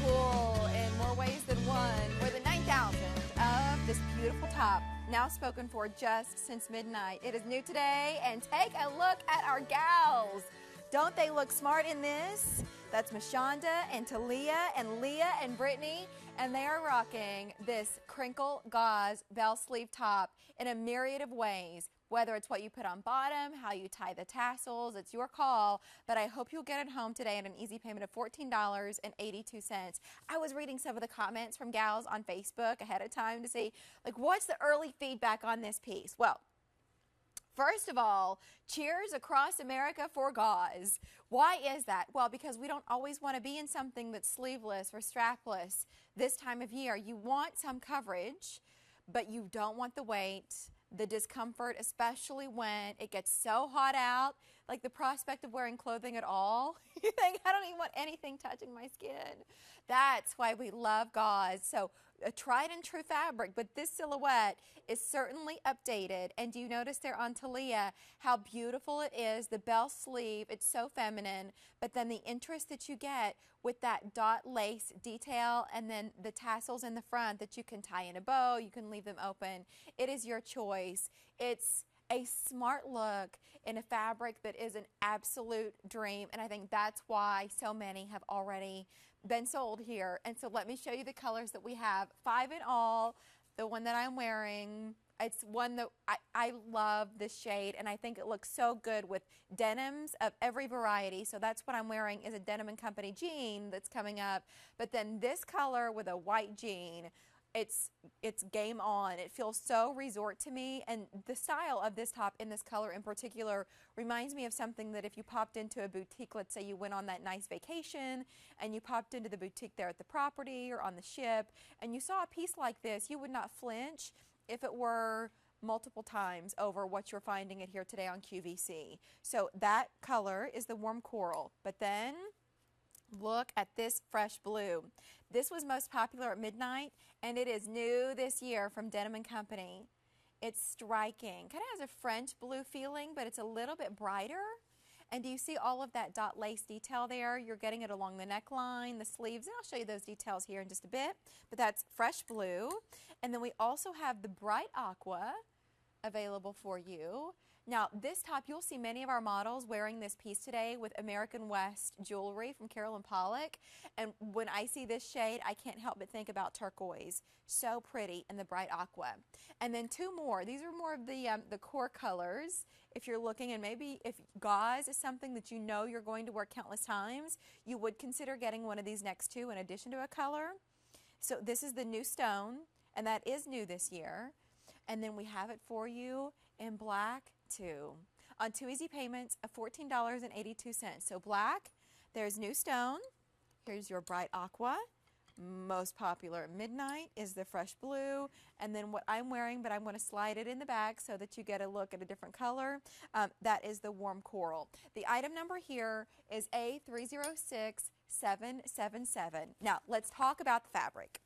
Cool in more ways than one. We're the 9,000th of this beautiful top, now spoken for just since midnight. It is new today, and take a look at our gals. Don't they look smart in this? That's Mashonda and Talia and Leah and Brittany, and they are rocking this crinkle gauze bell sleeve top in a myriad of ways. Whether it's what you put on bottom, how you tie the tassels, it's your call, but I hope you'll get it home today at an easy payment of $14.82. I was reading some of the comments from gals on Facebook ahead of time to see, like, what's the early feedback on this piece? Well, first of all, cheers across America for gauze. Why is that? Well, because we don't always want to be in something that's sleeveless or strapless this time of year. You want some coverage, but you don't want the weight, the discomfort, especially when it gets so hot out, like the prospect of wearing clothing at all. You think, I don't even want anything touching my skin. That's why we love gauze. So a tried and true fabric, but this silhouette is certainly updated. And do you notice there on Talia how beautiful it is? The bell sleeve, it's so feminine, but then the interest that you get with that dot lace detail and then the tassels in the front that you can tie in a bow, you can leave them open. It is your choice. It's a smart look in a fabric that is an absolute dream, and I think that's why so many have already been sold here. And so let me show you the colors that we have. 5 in all. The one that I'm wearing, it's one that I love this shade, and I think it looks so good with denims of every variety. So that's what I'm wearing, is a Denim Company jean that's coming up. But then this color with a white jean, it's game on. It feels so resort to me, and the style of this top in this color in particular reminds me of something that if you popped into a boutique, let's say you went on that nice vacation and you popped into the boutique there at the property or on the ship and you saw a piece like this, you would not flinch if it were multiple times over what you're finding it here today on QVC. So that color is the warm coral, but then look at this fresh blue. This was most popular at midnight, and it is new this year from Denim Company. It's striking. Kind of has a French blue feeling, but it's a little bit brighter. And do you see all of that dot lace detail there? You're getting it along the neckline, the sleeves, and I'll show you those details here in just a bit. But that's fresh blue. And then we also have the bright aqua available for you. Now, this top, you'll see many of our models wearing this piece today with American West jewelry from Carolyn Pollock. And when I see this shade, I can't help but think about turquoise. So pretty in the bright aqua. And then 2 more. These are more of the core colors. If you're looking, and maybe if gauze is something that you know you're going to wear countless times, you would consider getting one of these next 2 in addition to a color. So this is the new stone, and that is new this year. And then we have it for you in black too, on 2 easy payments of $14.82. So black, there's new stone, here's your bright aqua. Most popular at midnight is the fresh blue, and then what I'm wearing, but I'm going to slide it in the back so that you get a look at a different color, that is the warm coral. The item number here is A306777. Now let's talk about the fabric.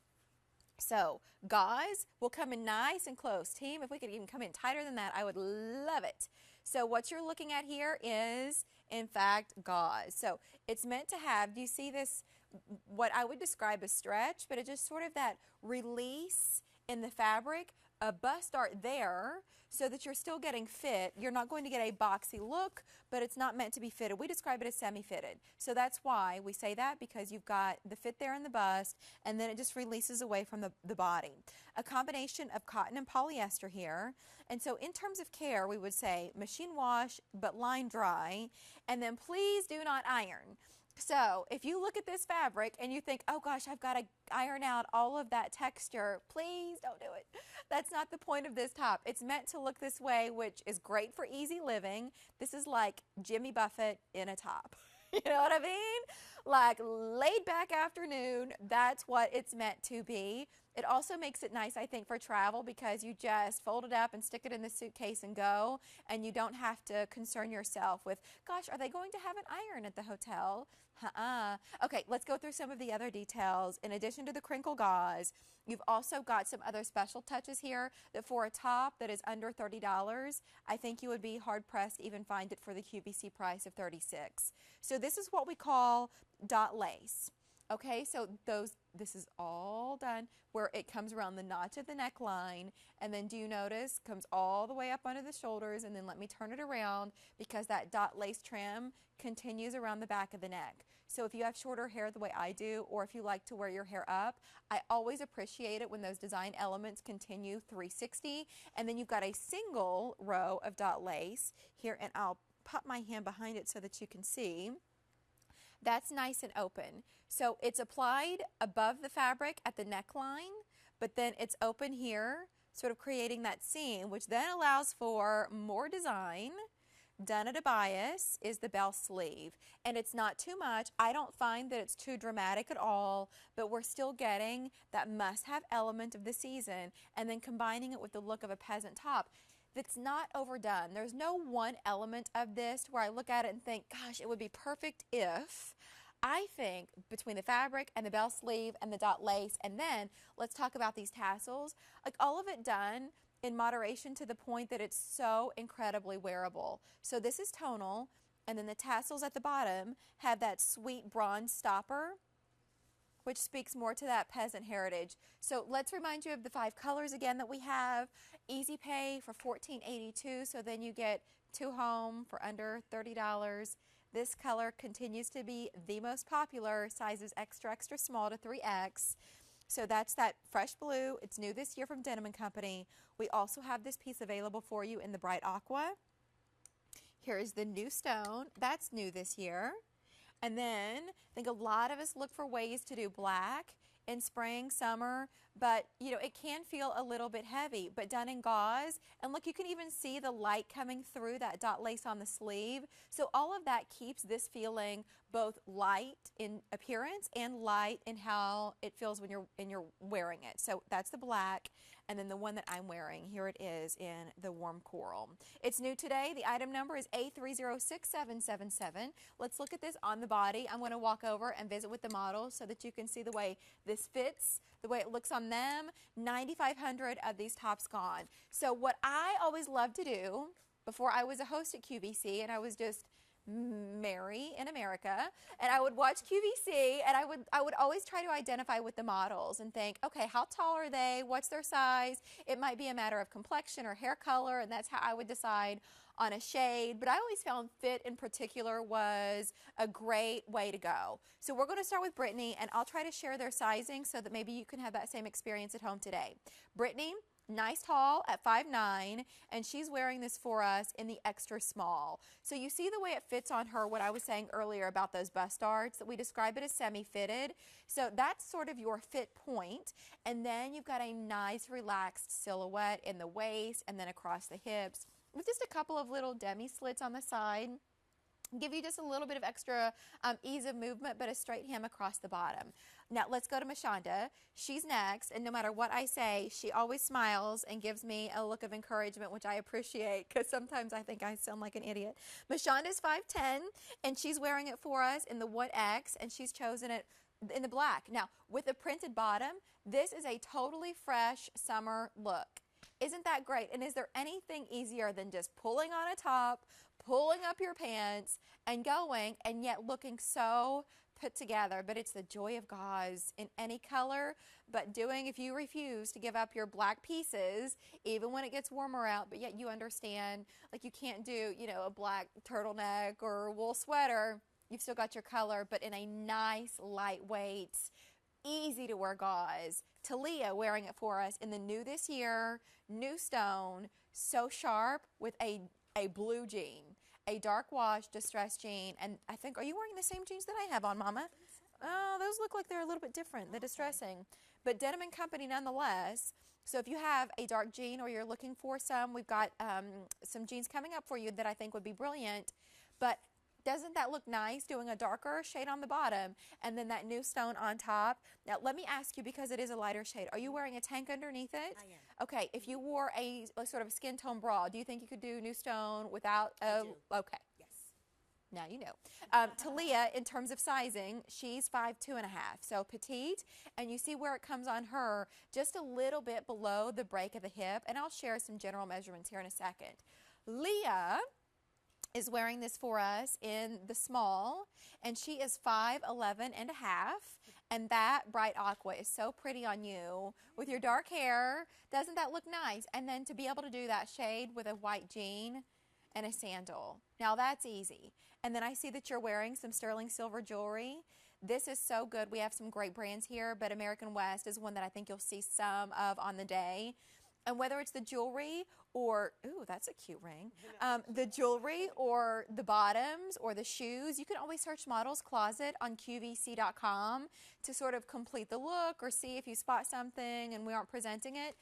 So gauze will come in nice and close. Team, if we could even come in tighter than that, I would love it. So what you're looking at here is, in fact, gauze. So it's meant to have, do you see this, what I would describe as stretch, but it's just sort of that release in the fabric, a bust dart there so that you're still getting fit. You're not going to get a boxy look, but it's not meant to be fitted. We describe it as semi-fitted. So that's why we say that, because you've got the fit there in the bust, and then it just releases away from the body. A combination of cotton and polyester here. And so in terms of care, we would say machine wash, but line dry, and then please do not iron. So if you look at this fabric and you think, oh gosh, I've got to iron out all of that texture, please don't do it. That's not the point of this top. It's meant to look this way, which is great for easy living. This is like Jimmy Buffett in a top. You know what I mean? Like laid back afternoon, that's what it's meant to be. It also makes it nice, I think, for travel, because you just fold it up and stick it in the suitcase and go, and you don't have to concern yourself with, gosh, are they going to have an iron at the hotel? Okay, let's go through some of the other details. In addition to the crinkle gauze, you've also got some other special touches here that for a top that is under $30, I think you would be hard-pressed to even find it for the QVC price of $36. So this is what we call dot lace. Okay, so this is all done where it comes around the notch of the neckline, and then do you notice comes all the way up under the shoulders, and then let me turn it around because that dot lace trim continues around the back of the neck. So if you have shorter hair the way I do, or if you like to wear your hair up, I always appreciate it when those design elements continue 360, and then you've got a single row of dot lace here, and I'll pop my hand behind it so that you can see. That's nice and open. So it's applied above the fabric at the neckline, but then it's open here, sort of creating that seam, which then allows for more design. Done at a bias is the bell sleeve, and it's not too much. I don't find that it's too dramatic at all, but we're still getting that must-have element of the season, and then combining it with the look of a peasant top that's not overdone. There's no one element of this where I look at it and think, gosh, it would be perfect if. I think between the fabric and the bell sleeve and the dot lace, and then let's talk about these tassels, like all of it done in moderation to the point that it's so incredibly wearable. So this is tonal, and then the tassels at the bottom have that sweet bronze stopper, which speaks more to that peasant heritage. So let's remind you of the 5 colors again that we have. Easy pay for $14.82, so then you get 2 home for under $30. This color continues to be the most popular, sizes extra, extra small to 3X. So that's that fresh blue. It's new this year from Denim Company. We also have this piece available for you in the bright aqua. Here is the new stone. That's new this year. And then I think a lot of us look for ways to do black in spring, summer, but you know, it can feel a little bit heavy, but done in gauze. And look, you can even see the light coming through that dot lace on the sleeve. So all of that keeps this feeling both light in appearance and light in how it feels when you're wearing it. So that's the black. And then the one that I'm wearing, here it is in the warm coral. It's new today. The item number is A306777. Let's look at this on the body. I'm going to walk over and visit with the models so that you can see the way this fits, the way it looks on them. 9,500 of these tops gone. So what I always loved to do before I was a host at QVC, and I was just Mary in America, and I would watch QVC, and I would always try to identify with the models and think, okay, how tall are they? What's their size? It might be a matter of complexion or hair color, and that's how I would decide on a shade. But I always found fit in particular was a great way to go. So we're going to start with Brittany, and I'll try to share their sizing so that maybe you can have that same experience at home today. Brittany, nice tall at 5'9", and she's wearing this for us in the extra small. So you see the way it fits on her, what I was saying earlier about those bust darts, that we describe it as semi-fitted. So that's sort of your fit point, and then you've got a nice relaxed silhouette in the waist and then across the hips with just a couple of little demi slits on the side. Give you just a little bit of extra ease of movement, but a straight hem across the bottom. Now let's go to Mashonda. She's next, and no matter what I say, she always smiles and gives me a look of encouragement, which I appreciate because sometimes I think I sound like an idiot. Mashonda's 5'10", and she's wearing it for us in the 1X, and she's chosen it in the black. Now, with a printed bottom, this is a totally fresh summer look. Isn't that great? And is there anything easier than just pulling on a top, pulling up your pants, and going, and yet looking so put together? But it's the joy of gauze in any color, but doing, if you refuse to give up your black pieces, even when it gets warmer out, but yet you understand, like you can't do, you know, a black turtleneck or wool sweater, you've still got your color, but in a nice, lightweight, easy to wear gauze. Talia wearing it for us in the new this year, new stone, so sharp with a blue jean, a dark wash distressed jean, and I think, are you wearing the same jeans that I have on, Mama? Oh, those look like they're a little bit different, the distressing, but Denim Company nonetheless. So if you have a dark jean or you're looking for some, we've got some jeans coming up for you that I think would be brilliant, but doesn't that look nice doing a darker shade on the bottom and then that new stone on top? Now let me ask you, because it is a lighter shade, are you wearing a tank underneath it? I am. Okay, if you wore a sort of skin tone bra, do you think you could do new stone without a... I do. Okay. Yes. Now you know. Talia, in terms of sizing, she's 5'2½", so petite, and you see where it comes on her just a little bit below the break of the hip, and I'll share some general measurements here in a second. Leah is wearing this for us in the small, and she is 5'11½", And that bright aqua is so pretty on you with your dark hair. Doesn't that look nice? And then to be able to do that shade with a white jean and a sandal. Now that's easy. And then I see that you're wearing some sterling silver jewelry. This is so good. We have some great brands here, but American West is one that I think you'll see some of on the day. And whether it's the jewelry or, ooh, that's a cute ring, the jewelry or the bottoms or the shoes, you can always search Model's Closet on QVC.com to sort of complete the look or see if you spot something and we aren't presenting it.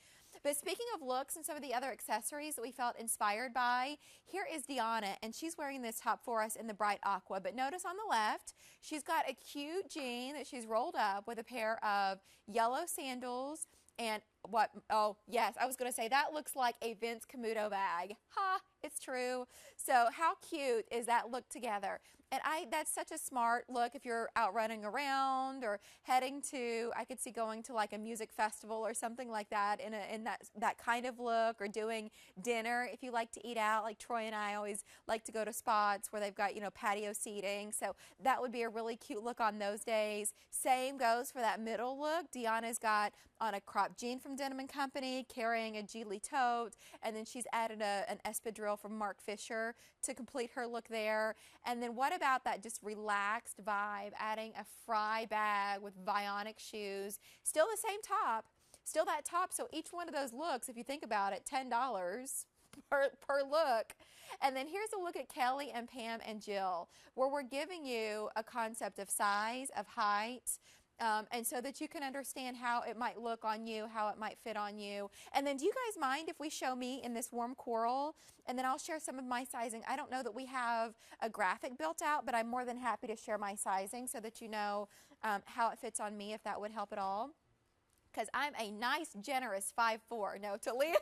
But speaking of looks and some of the other accessories that we felt inspired by, here is Deanna, and she's wearing this top for us in the bright aqua. But notice on the left, she's got a cute jean that she's rolled up with a pair of yellow sandals and what, oh, yes, I was going to say that looks like a Vince Camuto bag. Ha, it's true. So how cute is that look together? And that's such a smart look if you're out running around or heading to, I could see going to like a music festival or something like that in that kind of look, or doing dinner if you like to eat out. Like Troy and I always like to go to spots where they've got, you know, patio seating. So that would be a really cute look on those days. Same goes for that middle look. Deanna's got on a crop jean from Denim Company, carrying a Geely tote, and then she's added an espadrille from Mark Fisher to complete her look there. And then what about that just relaxed vibe, adding a fry bag with Vionic shoes, still the same top, still that top. So each one of those looks, if you think about it, $10 per look. And then here's a look at Kelly and Pam and Jill, where we're giving you a concept of size, of height, and so that you can understand how it might look on you, how it might fit on you. And then do you guys mind if we show me in this warm coral, and then I'll share some of my sizing. I don't know that we have a graphic built out, but I'm more than happy to share my sizing so that you know how it fits on me, if that would help at all. Because I'm a nice, generous 5'4". No, to Leah,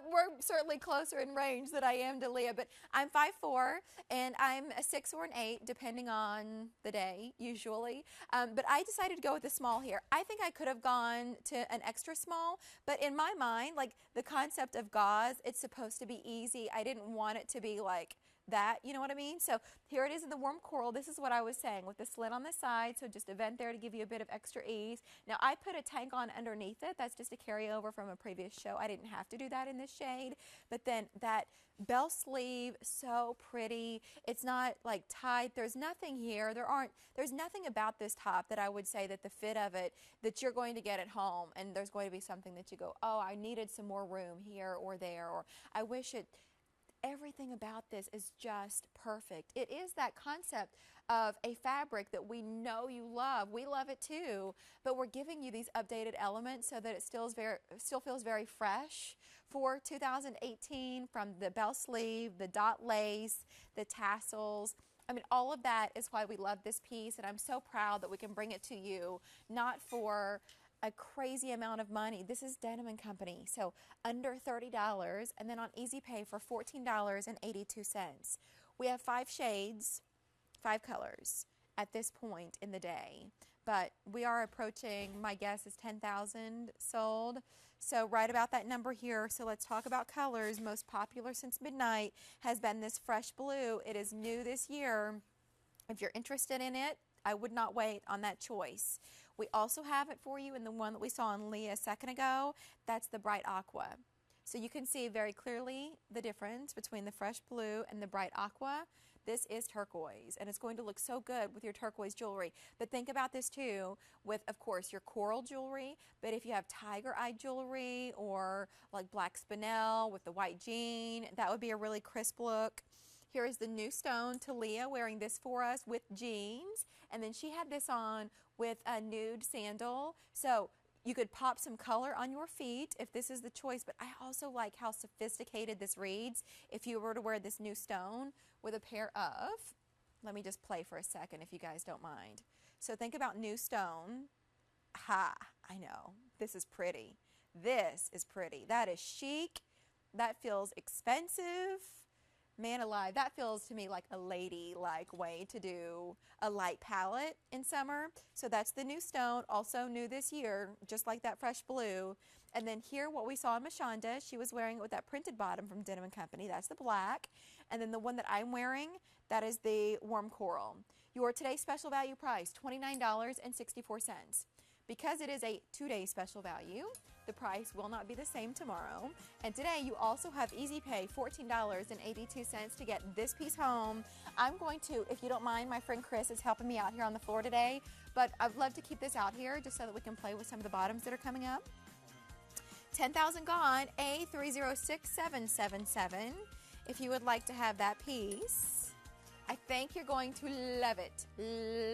we're certainly closer in range than I am to Leah, but I'm 5'4", and I'm a 6 or an 8, depending on the day, usually. But I decided to go with the small here. I think I could have gone to an extra small, but in my mind, like the concept of gauze, it's supposed to be easy. I didn't want it to be like that, you know what I mean? So here it is in the warm coral. This is what I was saying with the slit on the side, so just a vent there to give you a bit of extra ease. Now I put a tank on underneath it. That's just a carryover from a previous show. I didn't have to do that in this shade, but then that bell sleeve, so pretty. It's not like tight. There's nothing here. There's nothing about this top that I would say that the fit of it that you're going to get at home and there's going to be something that you go, oh, I needed some more room here or there, or I wish it. Everything about this is just perfect. It is that concept of a fabric that we know you love. We love it too, but we're giving you these updated elements so that it still feels very fresh for 2018, from the bell sleeve, the dot lace, the tassels. I mean, all of that is why we love this piece, and I'm so proud that we can bring it to you, not for a crazy amount of money. This is Denim Company, so under $30, and then on Easy Pay for $14.82. We have 5 shades, 5 colors at this point in the day, but we are approaching, my guess is 10,000 sold, so right about that number here. So let's talk about colors. Most popular since midnight has been this fresh blue. It is new this year. If you're interested in it, I would not wait on that choice. We also have it for you in the one that we saw on Leah a second ago. That's the bright aqua. So you can see very clearly the difference between the fresh blue and the bright aqua. This is turquoise, and it's going to look so good with your turquoise jewelry. But think about this too with, of course, your coral jewelry, but if you have tiger-eye jewelry or like black spinel with the white jean, that would be a really crisp look. Here is the new stone, Talia, wearing this for us with jeans, and then she had this on with a nude sandal. So you could pop some color on your feet if this is the choice, but I also like how sophisticated this reads if you were to wear this new stone with a pair of, let me just play for a second if you guys don't mind. So think about new stone. Ha, I know, this is pretty. This is pretty. That is chic. That feels expensive. Man alive, that feels to me like a lady-like way to do a light palette in summer. So that's the new stone, also new this year, just like that fresh blue. And then here, what we saw in Mashonda, she was wearing it with that printed bottom from Denim Company. That's the black. And then the one that I'm wearing, that is the warm coral. Your today's special value price, $29.64. Because it is a 2-day special value, the price will not be the same tomorrow. And today you also have Easy Pay, $14.82 to get this piece home. I'm going to, if you don't mind, my friend Chris is helping me out here on the floor today, but I'd love to keep this out here just so that we can play with some of the bottoms that are coming up. 10,000 gone, A306777. If you would like to have that piece, I think you're going to love it,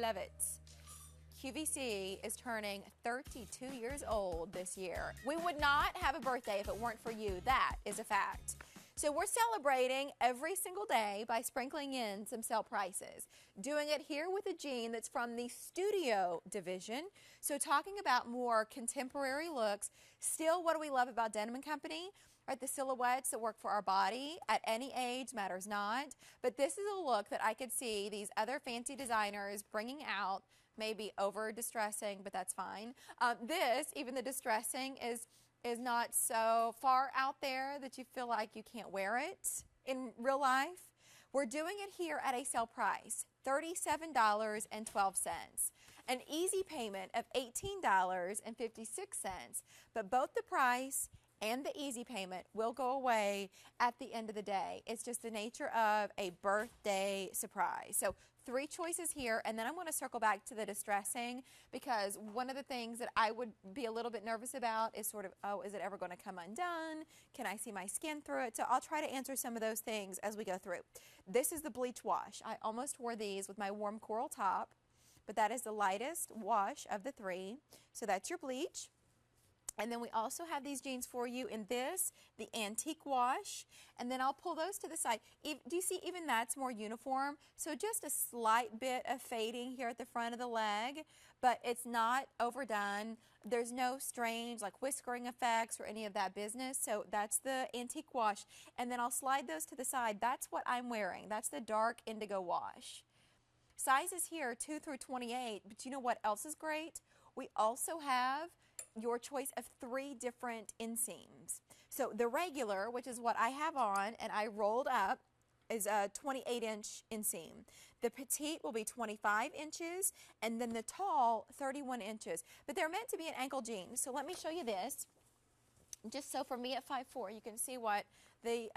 love it. QVC is turning 32 years old this year. We would not have a birthday if it weren't for you. That is a fact. So we're celebrating every single day by sprinkling in some sale prices. Doing it here with a jean that's from the studio division. So talking about more contemporary looks. Still, what do we love about Denim Company? Right, the silhouettes that work for our body at any age matters not. But this is a look that I could see these other fancy designers bringing out. Maybe over distressing, but that's fine. Even the distressing is not so far out there that you feel like you can't wear it in real life. We're doing it here at a sale price, $37.12. An easy payment of $18.56, but both the price and the easy payment will go away at the end of the day. It's just the nature of a birthday surprise. So 3 choices here, and then I'm going to circle back to the distressing, because one of the things that I would be a little bit nervous about is sort of, oh, is it ever going to come undone? Can I see my skin through it? So I'll try to answer some of those things as we go through. This is the bleach wash. I almost wore these with my warm coral top, but that is the lightest wash of the 3. So that's your bleach. And then we also have these jeans for you in this, the antique wash, and then I'll pull those to the side. Do you see even that's more uniform? So just a slight bit of fading here at the front of the leg, but it's not overdone. There's no strange like whiskering effects or any of that business. So that's the antique wash. And then I'll slide those to the side. That's what I'm wearing. That's the dark indigo wash. Sizes here 2 through 28, but you know what else is great? We also have your choice of 3 different inseams. So the regular, which is what I have on and I rolled up, is a 28-inch inseam. The petite will be 25 inches, and then the tall, 31 inches. But they're meant to be an ankle jean. So let me show you this. Just so for me at 5'4", you can see what the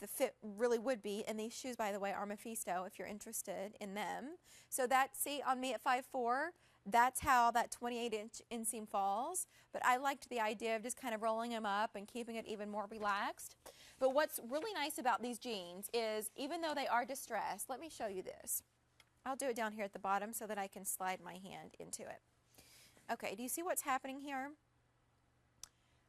fit really would be. And these shoes, by the way, are Mephisto if you're interested in them. So that, see, on me at 5'4", that's how that 28-inch inseam falls. But I liked the idea of just kind of rolling them up and keeping it even more relaxed. But what's really nice about these jeans is, even though they are distressed, let me show you this. I'll do it down here at the bottom so that I can slide my hand into it. Okay, do you see what's happening here?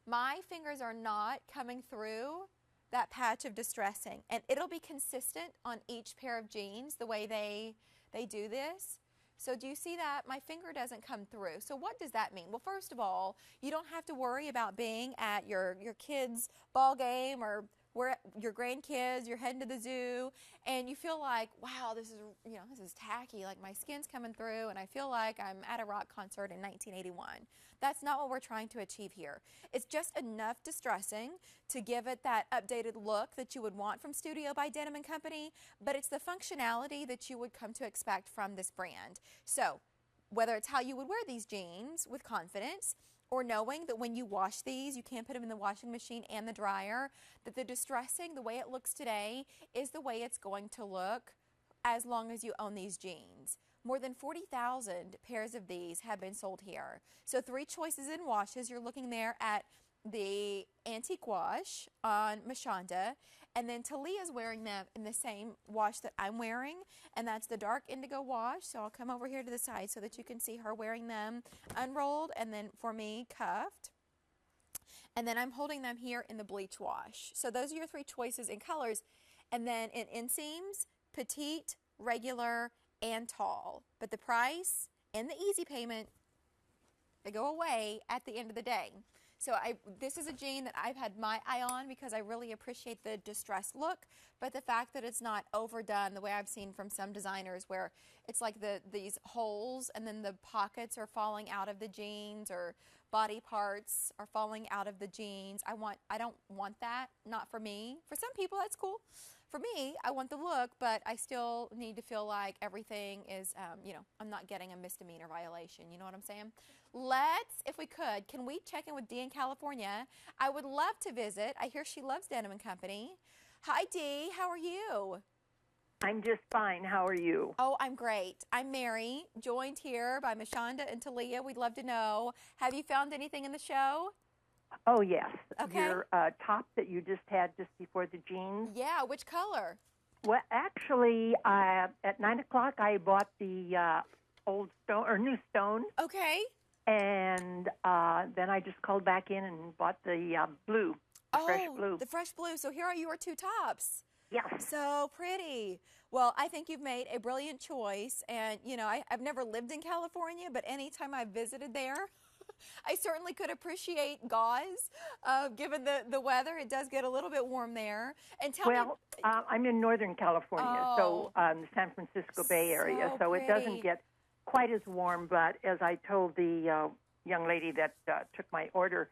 My fingers are not coming through that patch of distressing, and it'll be consistent on each pair of jeans the way they do this. So do you see that? My finger doesn't come through. So what does that mean? Well, first of all, you don't have to worry about being at your kids' ball game or where your grandkids, you're heading to the zoo, and you feel like, wow, this is tacky, like my skin's coming through, and I feel like I'm at a rock concert in 1981. That's not what we're trying to achieve here. It's just enough distressing to give it that updated look that you would want from Studio by Denim Company, but it's the functionality that you would come to expect from this brand. So whether it's how you would wear these jeans with confidence, or knowing that when you wash these, you can't put them in the washing machine and the dryer, that the distressing, the way it looks today, is the way it's going to look as long as you own these jeans. More than 40,000 pairs of these have been sold here. So 3 choices in washes. You're looking there at the antique wash on Mashonda, and then Talia's wearing them in the same wash that I'm wearing, and that's the dark indigo wash. So I'll come over here to the side so that you can see her wearing them unrolled, and then for me cuffed, and then I'm holding them here in the bleach wash. So those are your 3 choices in colors, and then in inseams, petite, regular, and tall. But the price and the easy payment, they go away at the end of the day. So this is a jean that I've had my eye on because I really appreciate the distressed look, but the fact that it's not overdone the way I've seen from some designers where it's like these holes and then the pockets are falling out of the jeans or body parts are falling out of the jeans. I don't want that, not for me. For some people that's cool. for me, I want the look, but I still need to feel like everything is, you know, I'm not getting a misdemeanor violation. You know what I'm saying? Let's, if we could, can we check in with Dee in California? I would love to visit. I hear she loves Denim Company. Hi, Dee. How are you? I'm just fine. How are you? Oh, I'm great. I'm Mary, joined here by Mashonda and Talia. We'd love to know, have you found anything in the show? Oh, yes. Okay. Your top that you just had just before the jeans. Yeah, which color? Well, actually, at 9 o'clock, I bought the old stone or new stone. Okay. And then I just called back in and bought the blue, fresh blue. The fresh blue. So here are your two tops. Yes. So pretty. Well, I think you've made a brilliant choice. And, you know, I've never lived in California, but anytime I've visited there, I certainly could appreciate gauze. Given the weather, it does get a little bit warm there. And tell me. I'm in Northern California, so the San Francisco Bay Area, so it doesn't get quite as warm. But as I told the young lady that took my order,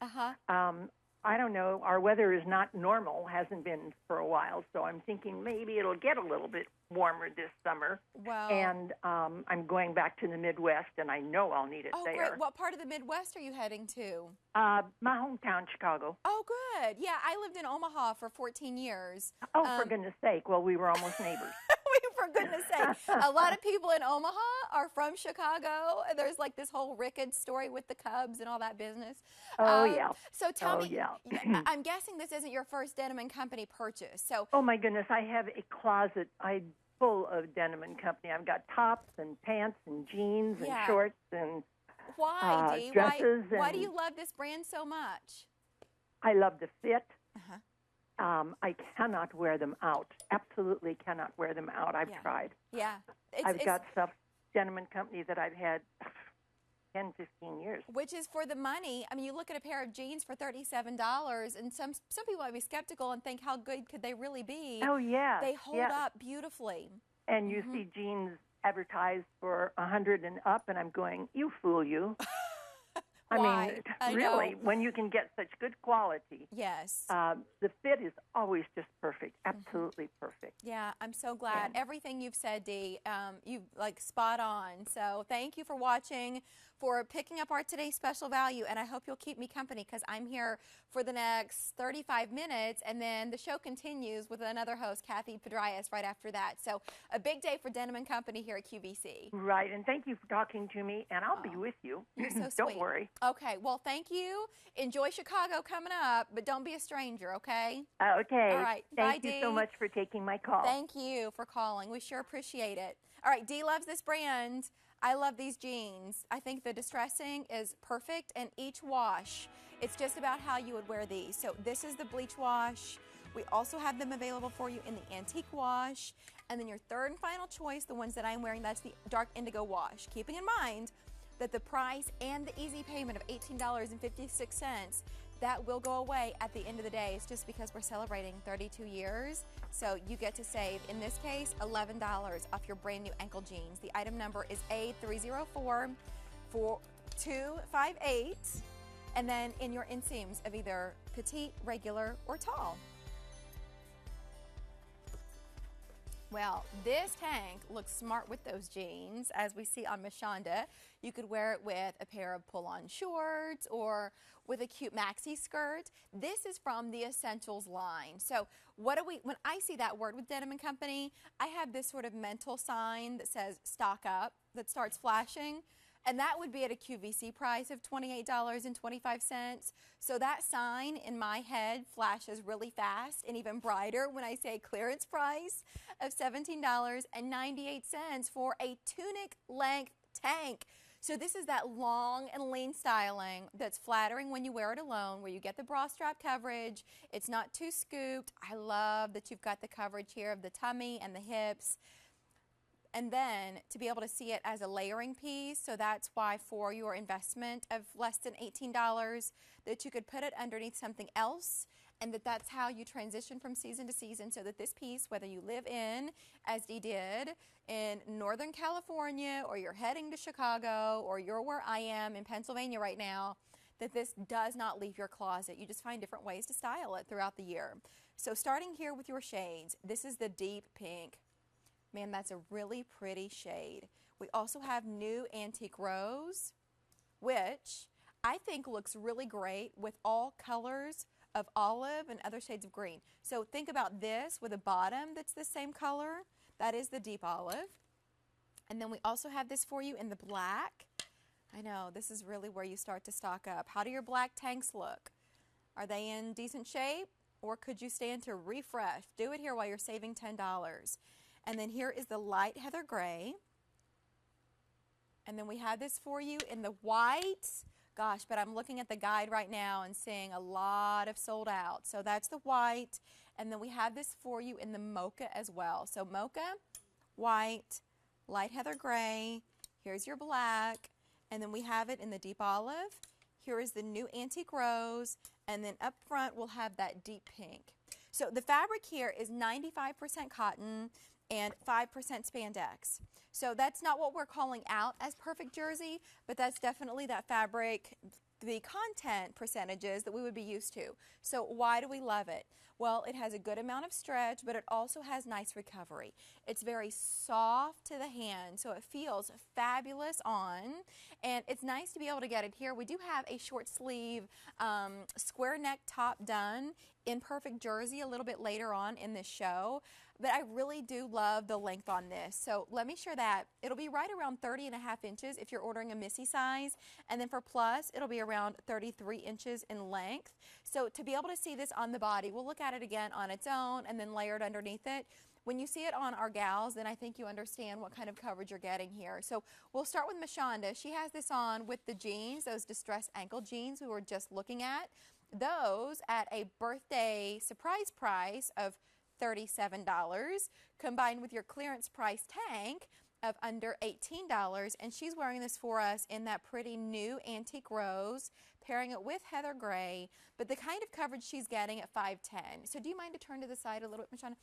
I don't know, our weather is not normal, hasn't been for a while, so I'm thinking maybe it'll get a little bit warmer this summer. Wow. And I'm going back to the Midwest, and I know I'll need it there. Oh, great. What part of the Midwest are you heading to? My hometown, Chicago. Oh, good. Yeah, I lived in Omaha for 14 years. Oh, for goodness sake. Well, we were almost neighbors. For goodness sake. A lot of people in Omaha are from Chicago. There's like this whole Ricketts story with the Cubs and all that business. Oh, yeah. So tell me, yeah. I'm guessing this isn't your first Denim & Company purchase. So. Oh, my goodness. I have a closet full of Denim & Company. I've got tops and pants and jeans and shorts and why, Dee? Dresses. Why do you love this brand so much? I love the fit. I cannot wear them out. Absolutely cannot wear them out. I've tried. Yeah. I've got stuff, Denim & Company, that I've had 10, 15 years. Which is for the money. I mean, you look at a pair of jeans for $37, and some people might be skeptical and think, how good could they really be? Oh, yeah. They hold up beautifully. And you see jeans advertised for $100 and up, and I'm going, you fool you. I mean, really, when you can get such good quality. Yes. The fit is always just perfect, absolutely perfect. Yeah, I'm so glad. Everything you've said, Dee, you like spot on. So thank you for watching, for picking up our today's special value, and I hope you'll keep me company because I'm here for the next 35 minutes, and then the show continues with another host, Kathy Pedrayas, right after that. So a big day for Denim & Company here at QVC. Right, and thank you for talking to me, and I'll be with you. You're so sweet. Don't worry. Okay, well, thank you. Enjoy Chicago coming up, but don't be a stranger, okay? Okay. All right. Thank Bye, you Dee. so much for taking my call. Thank you for calling. We sure appreciate it. All right, Dee loves this brand. I love these jeans. I think the distressing is perfect, and each wash, it's just about how you would wear these. So this is the bleach wash. We also have them available for you in the antique wash. And then your third and final choice, the ones that I'm wearing, that's the dark indigo wash. Keeping in mind that the price and the easy payment of $18.56, that will go away at the end of the day. It's just because we're celebrating 32 years. So you get to save, in this case, $11 off your brand new ankle jeans. The item number is A304-4258. And then in your inseams of either petite, regular, or tall. Well, this tank looks smart with those jeans, as we see on Mashonda. You could wear it with a pair of pull-on shorts or with a cute maxi skirt. This is from the Essentials line. So when I see that word with Denim & Company, I have this sort of mental sign that says stock up that starts flashing. And that would be at a QVC price of $28.25. So that sign in my head flashes really fast and even brighter when I say clearance price of $17.98 for a tunic length tank. So this is that long and lean styling that's flattering when you wear it alone, where you get the bra strap coverage. It's not too scooped. I love that you've got the coverage here of the tummy and the hips. And then to be able to see it as a layering piece, so that's why for your investment of less than $18 that you could put it underneath something else, and that's how you transition from season to season, so that this piece, whether you live in, as Dee did, in Northern California, or you're heading to Chicago, or you're where I am in Pennsylvania right now, that this does not leave your closet. You just find different ways to style it throughout the year. So starting here with your shades, this is the deep pink. Man, that's a really pretty shade. We also have new antique rose, which I think looks really great with all colors of olive and other shades of green. So think about this with a bottom that's the same color. That is the deep olive. And then we also have this for you in the black. I know, this is really where you start to stock up. How do your black tanks look? Are they in decent shape? Or could you stand to refresh? Do it here while you're saving $10. And then here is the light heather gray. And then we have this for you in the white. Gosh, but I'm looking at the guide right now and seeing a lot of sold out. So that's the white. And then we have this for you in the mocha as well. So mocha, white, light heather gray. Here's your black. And then we have it in the deep olive. Here is the new antique rose. And then up front, we'll have that deep pink. So the fabric here is 95% cotton and 5% spandex. So that's not what we're calling out as perfect jersey, but that's definitely that fabric, the content percentages that we would be used to. So why do we love it? Well, it has a good amount of stretch, but it also has nice recovery. It's very soft to the hand, so it feels fabulous on, and it's nice to be able to get it here. We do have a short sleeve square neck top done in perfect jersey a little bit later on in this show, but I really do love the length on this. So let me share that. It'll be right around 30.5 inches if you're ordering a Missy size, and then for plus, it'll be around 33 inches in length. So to be able to see this on the body, we'll look at it again on its own and then layered underneath it. When you see it on our gals, then I think you understand what kind of coverage you're getting here. So we'll start with Mashonda. She has this on with the jeans, those distressed ankle jeans we were just looking at. Those at a birthday surprise price of $37, combined with your clearance price tank of under $18, and she's wearing this for us in that pretty new antique rose, pairing it with heather gray, but the kind of coverage she's getting at 5'10". So do you mind to turn to the side a little bit, Mashonda?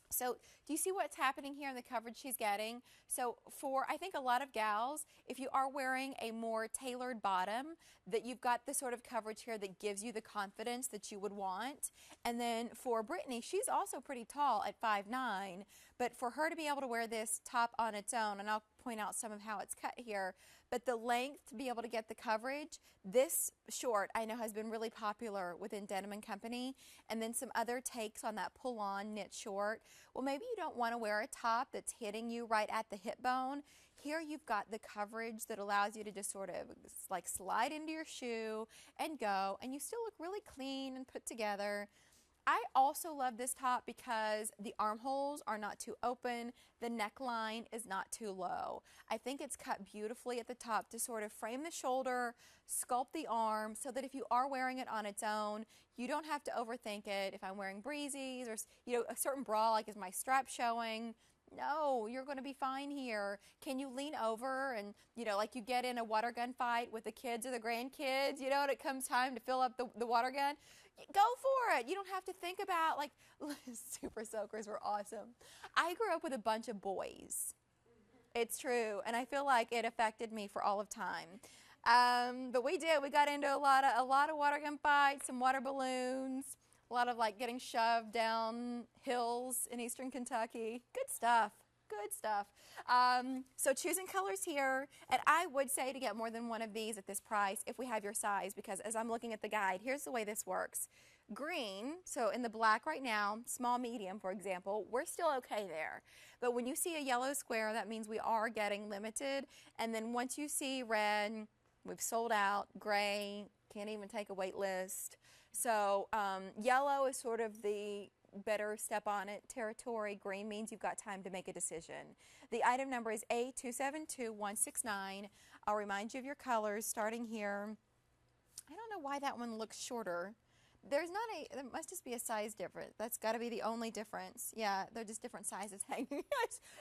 So do you see what's happening here in the coverage she's getting? So for, I think, a lot of gals, if you are wearing a more tailored bottom, that you've got the sort of coverage here that gives you the confidence that you would want. And then for Brittany, she's also pretty tall at 5'9", but for her to be able to wear this top on its own, and I'll point out some of how it's cut here, but the length to be able to get the coverage, this short I know has been really popular within Denim Company, and then some other takes on that pull-on knit short. Well, maybe you don't want to wear a top that's hitting you right at the hip bone. Here you've got the coverage that allows you to just sort of like slide into your shoe and go, and you still look really clean and put together. I also love this top because the armholes are not too open, the neckline is not too low. I think it's cut beautifully at the top to sort of frame the shoulder, sculpt the arm, so that if you are wearing it on its own, you don't have to overthink it. If I'm wearing breezies or a certain bra, like is my strap showing? No, you're going to be fine here. Can you lean over and, like you get in a water gun fight with the kids or the grandkids, and it comes time to fill up the water gun? Go for it. You don't have to think about, like, super soakers were awesome. I grew up with a bunch of boys. It's true, and I feel like it affected me for all of time. But we did. We got into a lot of water gun fights, some water balloons, a lot of like getting shoved down hills in eastern Kentucky. Good stuff. Good stuff. So choosing colors here, and I would say to get more than one of these at this price if we have your size, because as I'm looking at the guide, here's the way this works. Green, so in the black right now, small, medium, for example, we're still okay there. But when you see a yellow square, that means we are getting limited. And then once you see red, we've sold out. Gray, can't even take a wait list. So yellow is sort of the better step on it territory. Green means you've got time to make a decision. The item number is A272169. I'll remind you of your colors starting here. I don't know why that one looks shorter. There must just be a size difference. That's got to be the only difference. Yeah, they're just different sizes hanging.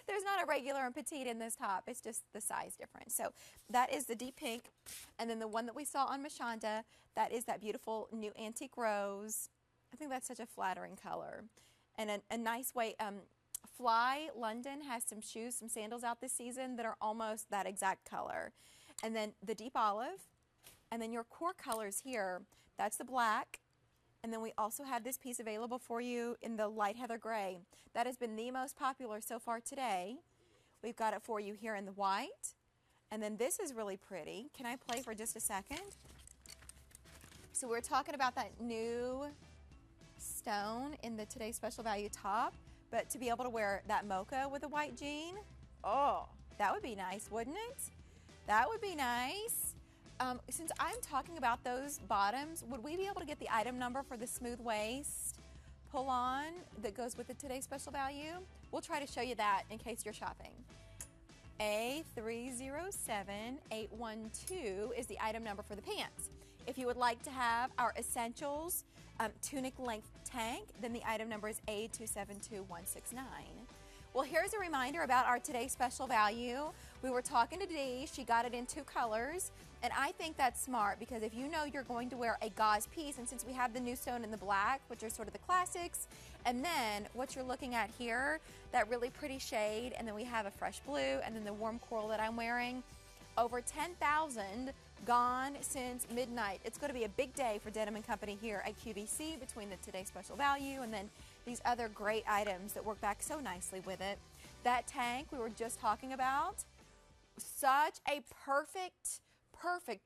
There's not a regular and petite in this top. It's just the size difference. So that is the deep pink. And then the one that we saw on Mashonda, that is that beautiful new antique rose. I think that's such a flattering color. And a nice way, Fly London has some shoes, some sandals out this season that are almost that exact color. And then the deep olive, And then your core colors here, that's the black. And then we also have this piece available for you in the light heather gray. That has been the most popular so far today. We've got it for you here in the white. And then this is really pretty. Can I play for just a second? So we're talking about that new stone in the Today's Special Value top, but to be able to wear that mocha with a white jean, oh, that would be nice, wouldn't it? That would be nice. Since I'm talking about those bottoms, would we be able to get the item number for the smooth waist pull-on that goes with the Today's Special Value? We'll try to show you that in case you're shopping. A307812 is the item number for the pants. If you would like to have our Essentials tunic length tank, then the item number is A272169. Well, here's a reminder about our Today's Special Value. We were talking to Dee. She got it in 2 colors, and I think that's smart because if you know you're going to wear a gauze piece, and since we have the new stone in the black, which are sort of the classics, and then what you're looking at here, that really pretty shade, and then we have a fresh blue, and then the warm coral that I'm wearing, over 10,000 gone since midnight. It's going to be a big day for Denim Company here at QVC between the Today's Special Value and then these other great items that work back so nicely with it. That tank we were just talking about, such a perfect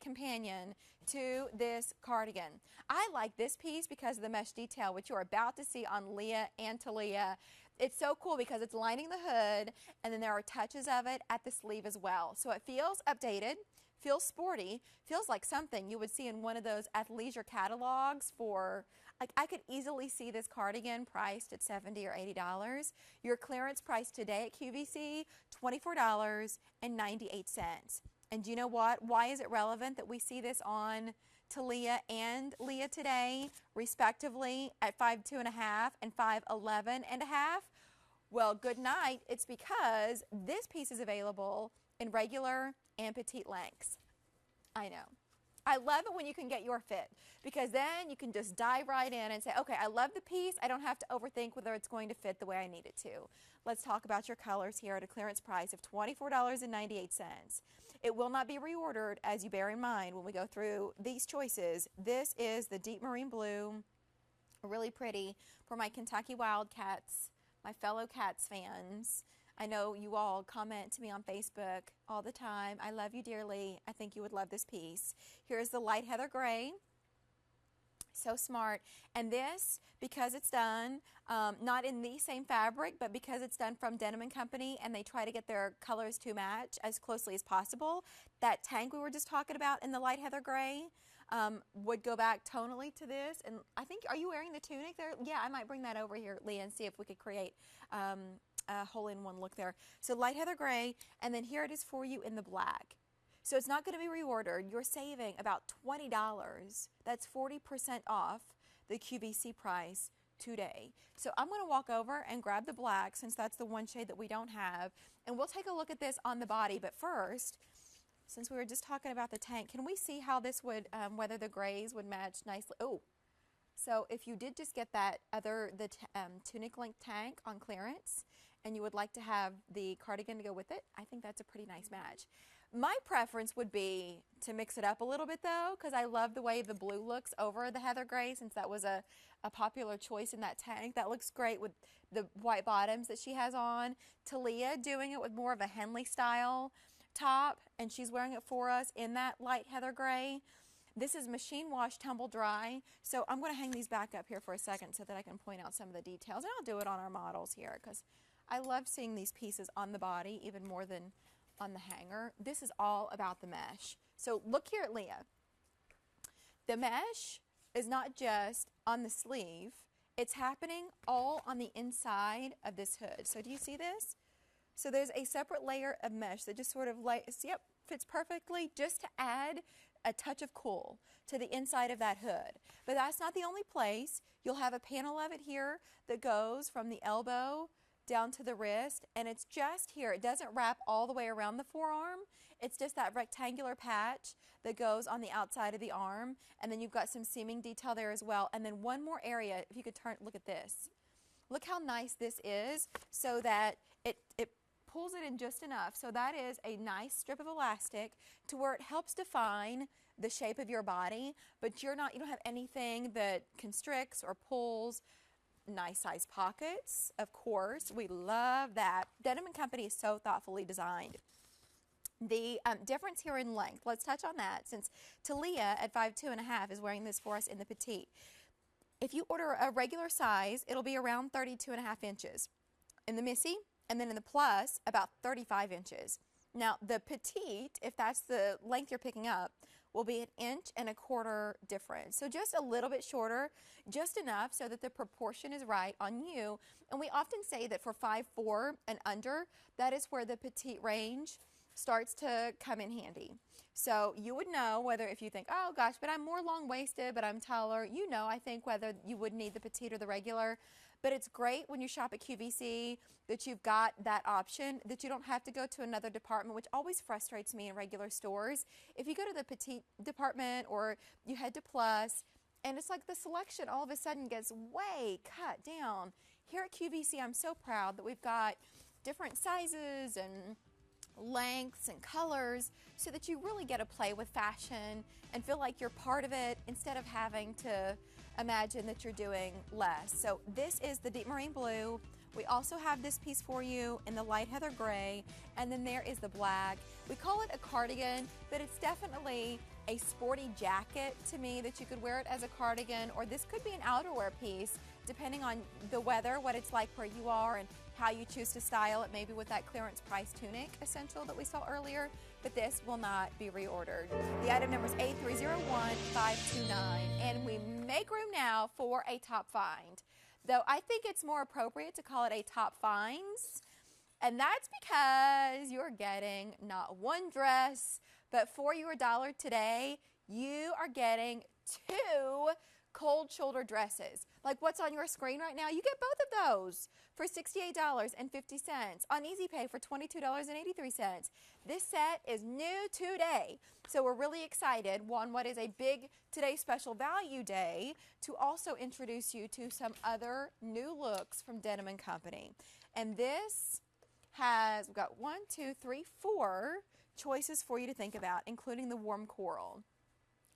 companion to this cardigan. I like this piece because of the mesh detail, which you're about to see on Leah and Talia. It's so cool because it's lining the hood, and then there are touches of it at the sleeve as well. So it feels updated, feels sporty, feels like something you would see in one of those athleisure catalogs for, like, I could easily see this cardigan priced at $70 or $80. Your clearance price today at QVC, $24.98. And do you know what? Why is it relevant that we see this on Talia and Leah today, respectively, at 5'2.5" and 5'11.5"? Well, good night. It's because this piece is available in regular and petite lengths. I know. I love it when you can get your fit because then you can just dive right in and say, okay, I love the piece. I don't have to overthink whether it's going to fit the way I need it to. Let's talk about your colors here at a clearance price of $24.98. It will not be reordered, as you bear in mind when we go through these choices. This is the deep marine blue, really pretty for my Kentucky Wildcats, my fellow Cats fans. I know you all comment to me on Facebook all the time. I love you dearly. I think you would love this piece. Here's the light heather gray. So smart. And this, because it's done not in the same fabric, but because it's done from Denim Company and they try to get their colors to match as closely as possible, that tank we were just talking about in the light heather gray would go back tonally to this. And I think, are you wearing the tunic there? Yeah, I might bring that over here, Leah, and see if we could create a hole-in-one look there. So light heather gray, and then here it is for you in the black. So it's not going to be reordered. You're saving about $20. That's 40% off the QVC price today. So I'm going to walk over and grab the black since that's the one shade that we don't have. And we'll take a look at this on the body. But first, since we were just talking about the tank, can we see how this would, whether the grays would match nicely? Oh, so if you did just get that tunic length tank on clearance and you would like to have the cardigan to go with it, I think that's a pretty nice match. My preference would be to mix it up a little bit though, because I love the way the blue looks over the heather gray since that was a popular choice in that tank. That looks great with the white bottoms that she has on. Talia doing it with more of a Henley style top, and she's wearing it for us in that light heather gray. This is machine wash, tumble dry. So I'm going to hang these back up here for a second so that I can point out some of the details. And I'll do it on our models here because I love seeing these pieces on the body even more than on the hanger. This is all about the mesh. So look here at Leah. The mesh is not just on the sleeve. It's happening all on the inside of this hood. So do you see this? So there's a separate layer of mesh that just sort of fits perfectly just to add a touch of cool to the inside of that hood. But that's not the only place. You'll have a panel of it here that goes from the elbow down to the wrist, and it's just here. It doesn't wrap all the way around the forearm. It's just that rectangular patch that goes on the outside of the arm, and then you've got some seaming detail there as well. And then one more area, if you could look at this. Look how nice this is so that it pulls it in just enough. So that is a nice strip of elastic to where it helps define the shape of your body, but you don't have anything that constricts or pulls. Nice size pockets, of course. We love that. Denim & Company is so thoughtfully designed. The difference here in length, let's touch on that, since Talia at 5'2.5" is wearing this for us in the petite. If you order a regular size, it'll be around 32.5 inches. In the Missy, and then in the Plus, about 35 inches. Now, the petite, if that's the length you're picking up, will be 1.25 inches difference. So just a little bit shorter, just enough so that the proportion is right on you. And we often say that for 5'4" and under, that is where the petite range starts to come in handy. So you would know whether, if you think, oh gosh, but I'm more long-waisted, but I'm taller, I think whether you would need the petite or the regular. But it's great when you shop at QVC that you've got that option, that you don't have to go to another department, which always frustrates me in regular stores. If you go to the petite department or you head to Plus, and it's like the selection all of a sudden gets way cut down. Here at QVC, I'm so proud that we've got different sizes and lengths and colors so that you really get to play with fashion and feel like you're part of it instead of having to imagine that you're doing less. So this is the deep marine blue. We also have this piece for you in the light heather gray, and then there is the black. We call it a cardigan, but it's definitely a sporty jacket to me that you could wear it as a cardigan, or this could be an outerwear piece depending on the weather, what it's like where you are, and how you choose to style it, maybe with that clearance price tunic essential that we saw earlier, but this will not be reordered. The item number is 8301529, and we make room now for a top find. Though I think it's more appropriate to call it a top finds, and that's because you're getting not one dress, but for your $1 today, you are getting 2 cold shoulder dresses. Like what's on your screen right now, you get both of those for $68.50 on Easy Pay for $22.83. This set is new today, so we're really excited on what is a big Today Special Value Day to also introduce you to some other new looks from Denim & Company. And this we've got 4 choices for you to think about, including the warm coral.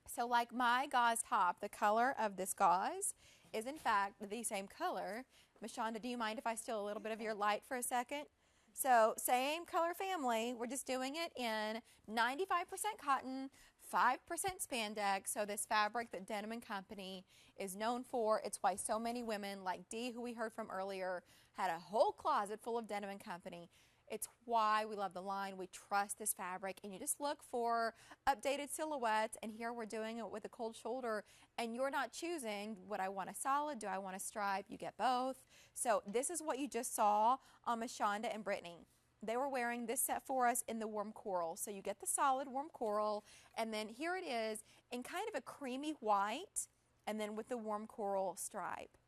So like my gauze top, the color of this gauze is in fact the same color. Mashonda, do you mind if I steal a little bit of your light for a second? So same color family, we're just doing it in 95% cotton, 5% spandex. So this fabric that Denim & Company is known for, it's why so many women like Dee, who we heard from earlier, had a whole closet full of Denim & Company. It's why we love the line. We trust this fabric, and you just look for updated silhouettes, and here we're doing it with a cold shoulder, and you're not choosing, would I want a solid, do I want a stripe? You get both. So this is what you just saw on Mashonda and Brittany. They were wearing this set for us in the warm coral. So you get the solid warm coral, and then here it is in kind of a creamy white, and then with the warm coral stripe.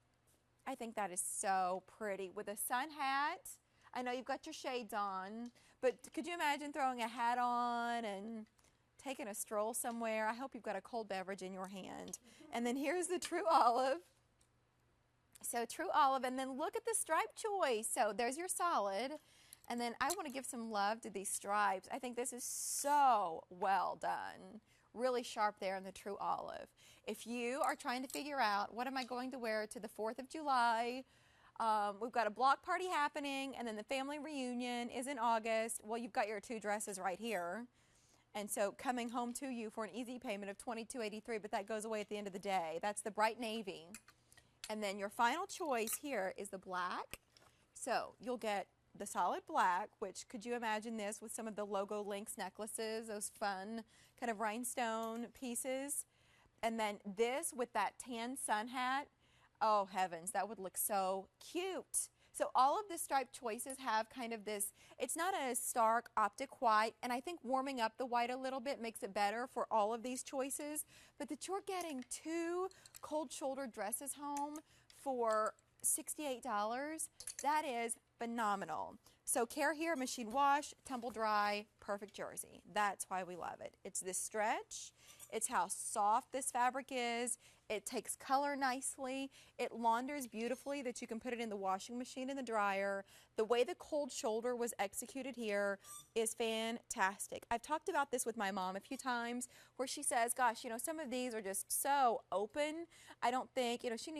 I think that is so pretty. With a sun hat, I know you've got your shades on, but could you imagine throwing a hat on and taking a stroll somewhere? I hope you've got a cold beverage in your hand. And then here's the True Olive. So True Olive, and then look at the stripe choice. So there's your solid. And then I want to give some love to these stripes. I think this is so well done. Really sharp there in the True Olive. If you are trying to figure out what am I going to wear to the 4th of July, we've got a block party happening, and then the family reunion is in August. Well, you've got your 2 dresses right here. And so coming home to you for an easy payment of $22.83, but that goes away at the end of the day. That's the bright navy. And then your final choice here is the black. So you'll get the solid black, which could you imagine this with some of the logo links necklaces, those fun kind of rhinestone pieces. And then this with that tan sun hat. Oh, heavens, that would look so cute. So all of the striped choices have kind of this, it's not a stark optic white, and I think warming up the white a little bit makes it better for all of these choices, but that you're getting 2 cold shoulder dresses home for $68, that is phenomenal. So care here, machine wash, tumble dry, perfect jersey. That's why we love it. It's this stretch, It's how soft this fabric is. It takes color nicely. It launders beautifully that you can put it in the washing machine and the dryer. The way the cold shoulder was executed here is fantastic. I've talked about this with my mom a few times where she says, gosh, you know, some of these are just so open. I don't think, you know, she's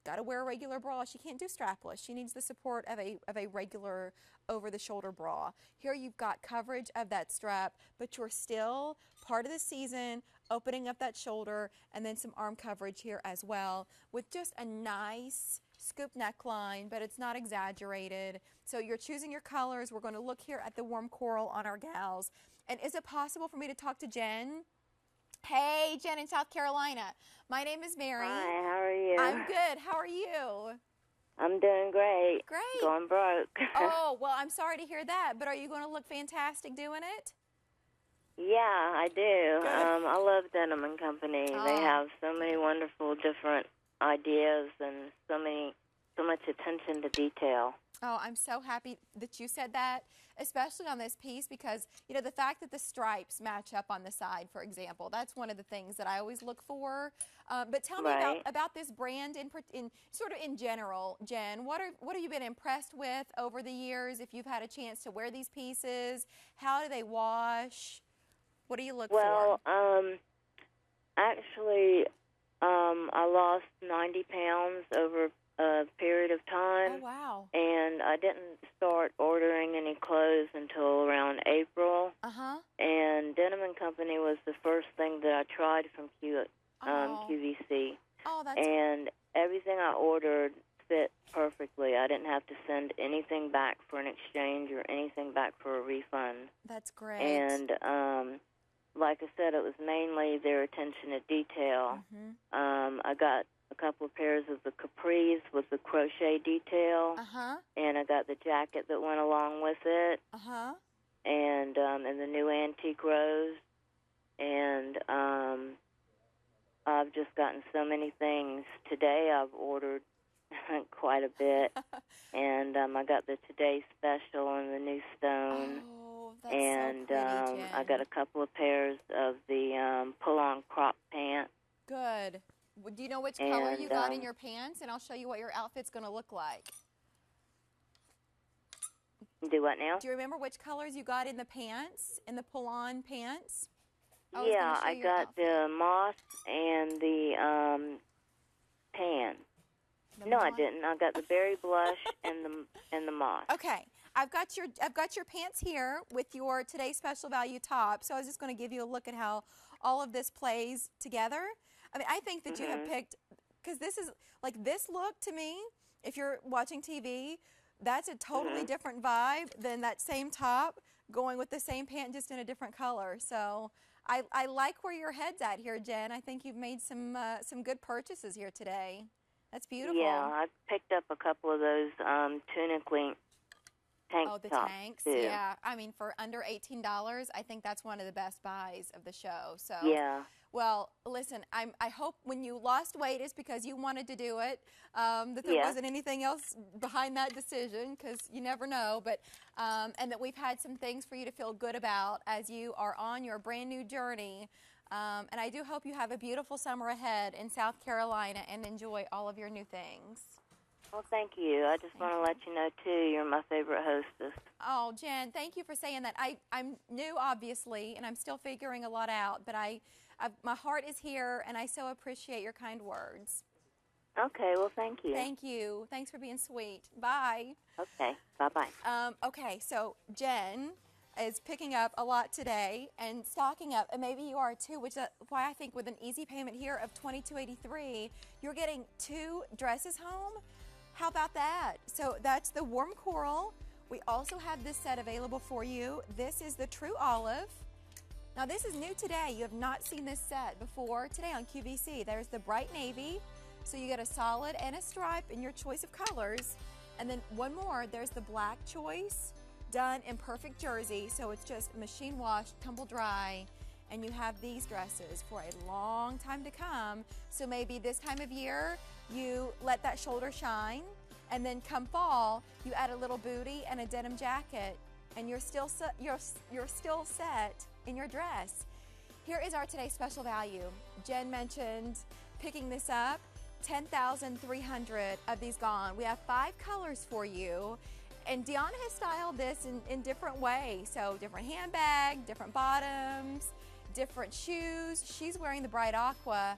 got to wear a regular bra. She can't do strapless. She needs the support of a regular over-the-shoulder bra. Here you've got coverage of that strap, but you're still part of the season, opening up that shoulder, and then some arm coverage here as well with just a nice scoop neckline, but it's not exaggerated. So you're choosing your colors. We're going to look here at the warm coral on our gals. And is it possible for me to talk to Jen? Hey, Jen in South Carolina. My name is Mary. Hi, how are you? I'm good. How are you? I'm doing great. Great. Going broke. Oh, well, I'm sorry to hear that, but are you going to look fantastic doing it? Yeah, I do. I love Denim Company. Oh. They have so many wonderful different ideas and so much attention to detail. Oh, I'm so happy that you said that, especially on this piece because, you know, the fact that the stripes match up on the side, for example, that's one of the things that I always look for. But tell me about this brand in sort of in general, Jen. What have you been impressed with over the years? If you've had a chance to wear these pieces, how do they wash? What do you look for? Well, actually, I lost 90 pounds over a period of time. Oh, wow. And I didn't start ordering any clothes until around April. Uh-huh. And Denim Company was the first thing that I tried from QVC. Oh, that's and everything I ordered fit perfectly. I didn't have to send anything back for an exchange or anything back for a refund. That's great. And like I said, it was mainly their attention to detail. Mm-hmm. I got a couple of pairs of the capris with the crochet detail, and I got the jacket that went along with it, and the new antique rose, and I've just gotten so many things. Today I've ordered quite a bit, and I got the Today Special and the new stone. Oh, that's and so pretty, Jen. I got a couple of pairs of the pull-on crop pants. Good. Do you know which color you got in your pants? And I'll show you what your outfit's going to look like. Do what now? Do you remember which colors you got in the pants, in the pull-on pants? Yeah, I got the moss and the tan. No, I didn't. I got the berry blush and the moss. Okay. I've got your pants here with your Today Special Value top. So I was just going to give you a look at how all of this plays together. I mean, I think that you have picked, because this is, like, this look to me, if you're watching TV, that's a totally different vibe than that same top going with the same pant just in a different color. So I like where your head's at here, Jen. I think you've made some good purchases here today. That's beautiful. Yeah, I picked up a couple of those tunic length tank tops. Oh, the tanks, too. yeah. I mean, for under $18, I think that's one of the best buys of the show. So yeah. Well, listen, I hope when you lost weight it's because you wanted to do it, that there wasn't anything else behind that decision, because you never know, but and that we've had some things for you to feel good about as you are on your brand new journey. And I do hope you have a beautiful summer ahead in South Carolina and enjoy all of your new things. Well, thank you. I just want to let you know, too, you're my favorite hostess. Oh, Jen, thank you for saying that. I'm new, obviously, and I'm still figuring a lot out, but my heart is here, and I so appreciate your kind words. Okay, well, thank you. Thank you. Thanks for being sweet. Bye. Okay, bye-bye. Okay, so Jen is picking up a lot today and stocking up, and maybe you are too, which is why I think with an easy payment here of $22.83, you're getting 2 dresses home. How about that? So that's the warm coral. We also have this set available for you. This is the true olive. Now this is new today. You have not seen this set before today on QVC. There's the bright navy. So you get a solid and a stripe in your choice of colors. And then one more, there's the black choice done in perfect jersey. So it's just machine washed, tumble dry. And you have these dresses for a long time to come. So maybe this time of year, you let that shoulder shine, and then come fall, you add a little booty and a denim jacket, and you're still set in your dress. Here is our today's special value. Jen mentioned picking this up. 10,300 of these gone. We have 5 colors for you. And Deanna has styled this in different ways. So different handbag, different bottoms, different shoes. She's wearing the bright aqua,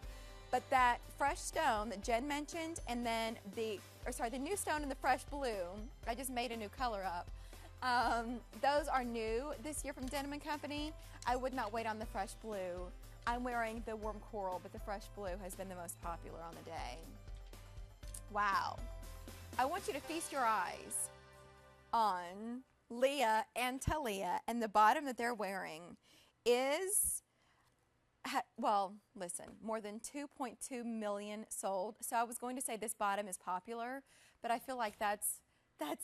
but that fresh stone that Jen mentioned, and then the new stone and the fresh blue. I just made a new color up. Those are new this year from Denim Company. I would not wait on the fresh blue. I'm wearing the warm coral, but the fresh blue has been the most popular on the day. Wow. I want you to feast your eyes on Leah and Talia, and the bottom that they're wearing is, well, listen, more than 2.2 million sold. So I was going to say this bottom is popular, but I feel like that's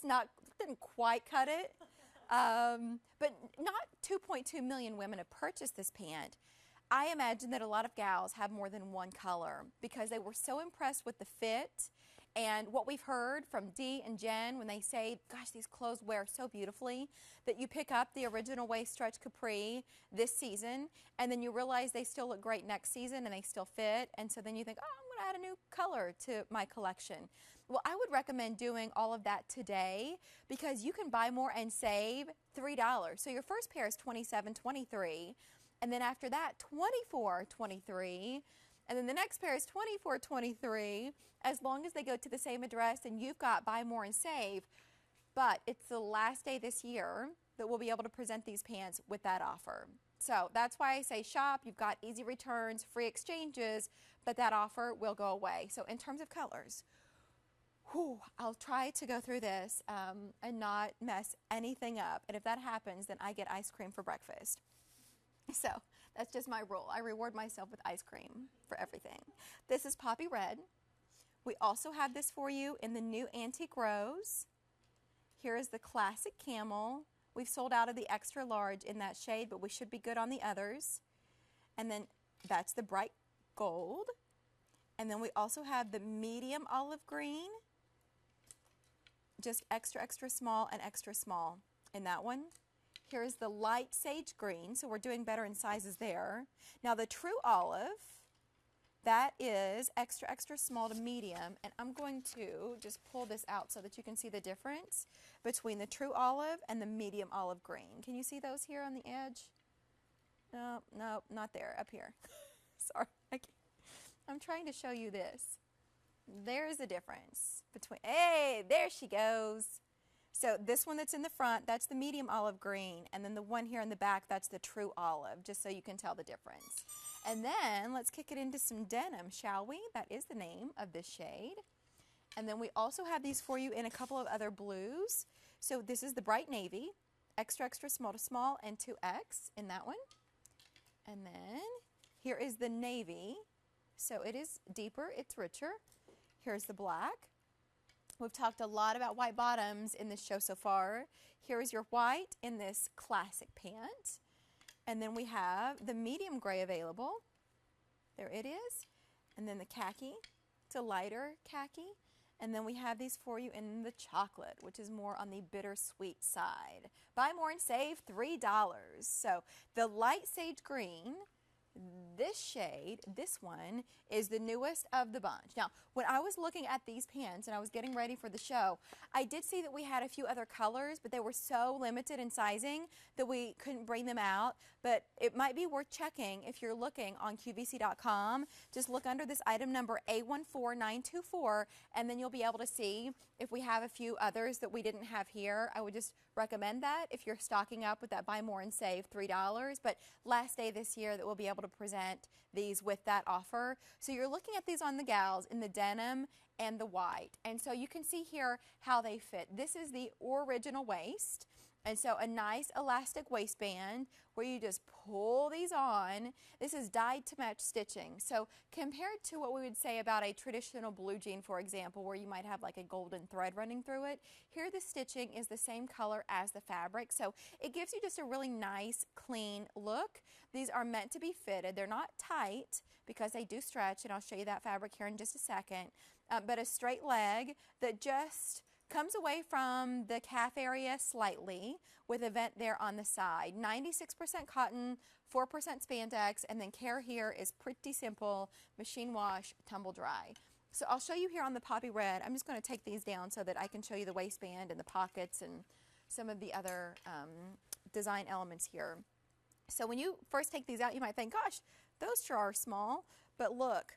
not, didn't quite cut it. But not 2.2 million women have purchased this pant. I imagine that a lot of gals have more than one color because they were so impressed with the fit and what we've heard from Dee and Jen when they say, gosh, these clothes wear so beautifully, that you pick up the original waist stretch capri this season and then you realize they still look great next season and they still fit, and so then you think, oh, I'm going to add a new color to my collection. Well, I would recommend doing all of that today because you can buy more and save $3. So your first pair is $27.23, and then after that, $24.23. And then the next pair is $24.23, as long as they go to the same address and you've got buy more and save. But it's the last day this year that we'll be able to present these pants with that offer. So that's why I say shop. You've got easy returns, free exchanges, but that offer will go away. So in terms of colors, I'll try to go through this and not mess anything up. And if that happens, then I get ice cream for breakfast. So that's just my rule. I reward myself with ice cream for everything. This is Poppy Red. We also have this for you in the new Antique Rose. Here is the Classic Camel. We've sold out of the extra large in that shade, but we should be good on the others. And then that's the Bright Gold. And then we also have the Medium Olive Green. Just extra, extra small and extra small in that one. Here's the Light Sage Green, so we're doing better in sizes there. Now the True Olive, that is extra, extra small to medium, and I'm going to just pull this out so that you can see the difference between the True Olive and the Medium Olive Green. Can you see those here on the edge? No, not there, up here. Sorry, I'm trying to show you this. There's a difference between, hey, there she goes. So this one that's in the front, that's the Medium Olive Green, and then the one here in the back, that's the True Olive, just so you can tell the difference. And then let's kick it into some denim, shall we? That is the name of this shade. And then we also have these for you in a couple of other blues. So this is the Bright Navy, extra, extra small to small, and 2X in that one. And then here is the Navy. So it is deeper, it's richer. Here's the black. We've talked a lot about white bottoms in this show so far. Here is your white in this classic pant. And then we have the medium gray available. There it is. And then the khaki. It's a lighter khaki. And then we have these for you in the chocolate, which is more on the bittersweet side. Buy more and save $3. So the Light Sage Green, this shade, this one, is the newest of the bunch. Now, when I was looking at these pants and I was getting ready for the show, I did see that we had a few other colors, but they were so limited in sizing that we couldn't bring them out. But it might be worth checking if you're looking on QVC.com. Just look under this item number A14924, and then you'll be able to see if we have a few others that we didn't have here. I would just recommend that if you're stocking up with that buy more and save $3. But last day this year that we'll be able to present these with that offer. So you're looking at these on the gals in the denim and the white. And so you can see here how they fit. This is the original waist. And so a nice elastic waistband where you just pull these on. This is dyed to match stitching. So compared to what we would say about a traditional blue jean, for example, where you might have like a golden thread running through it, here the stitching is the same color as the fabric. So it gives you just a really nice, clean look. These are meant to be fitted. They're not tight because they do stretch, and I'll show you that fabric here in just a second. But a straight leg that just Comes away from the calf area slightly with a vent there on the side. 96% cotton, 4% spandex, and then care here is pretty simple, machine wash, tumble dry. So I'll show you here on the poppy red. I'm just going to take these down so that I can show you the waistband and the pockets and some of the other design elements here. So when you first take these out, you might think, gosh, those sure are small, but look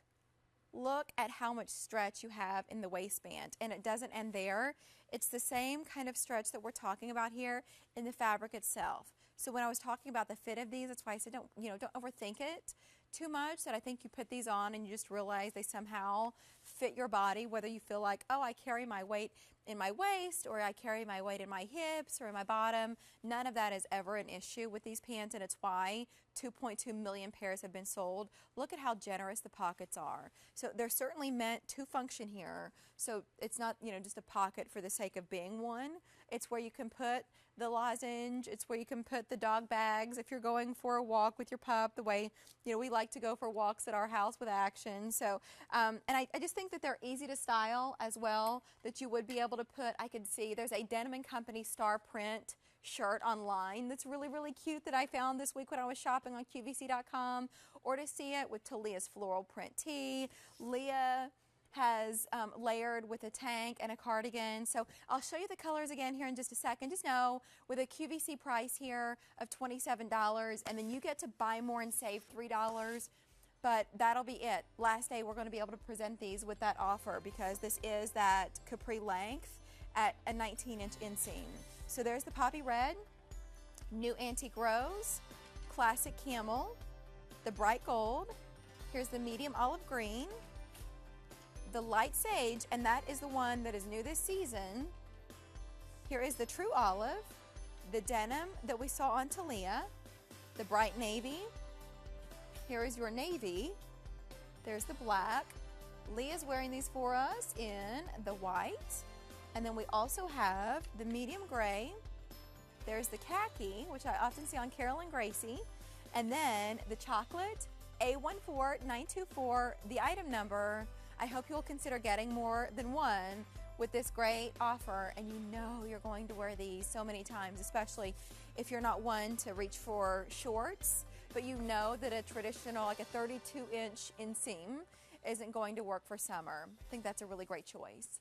at how much stretch you have in the waistband, and it doesn't end there. It's the same kind of stretch that we're talking about here in the fabric itself. So when I was talking about the fit of these, that's why I said don't overthink it too much, that I think you put these on and you just realize they somehow fit your body, whether you feel like, oh, I carry my weight in my waist, or I carry my weight in my hips or in my bottom. None of that is ever an issue with these pants, and it's why 2.2 million pairs have been sold. Look at how generous the pockets are. So they're certainly meant to function here. So it's not, just a pocket for the sake of being one. It's where you can put the lozenge. It's where you can put the dog bags if you're going for a walk with your pup, the way, we like to go for walks at our house with Action. So, and I just think that they're easy to style as well, that you would be able to put, I could see there's a Denim Co star print shirt online that's really, really cute that I found this week when I was shopping on QVC.com, or to see it with Talia's floral print tee. Leah has layered with a tank and a cardigan. So I'll show you the colors again here in just a second. Just know with a QVC price here of $27, and then you get to buy more and save $3. But that'll be it. Last day we're going to be able to present these with that offer, because this is that capri length at a 19-inch inseam. So there's the poppy red, new antique rose, classic camel, the bright gold. Here's the medium olive green, the light sage, and that is the one that is new this season. Here is the true olive, the denim that we saw on Talia, the bright navy. Here is your navy. There's the black. Leah's wearing these for us in the white. And then we also have the medium gray. There's the khaki, which I often see on Carolyn Gracie. And then the chocolate, A14924, the item number. I hope you'll consider getting more than one with this great offer, and you're going to wear these so many times, especially if you're not one to reach for shorts, but that a traditional, like a 32-inch inseam isn't going to work for summer. I think that's a really great choice.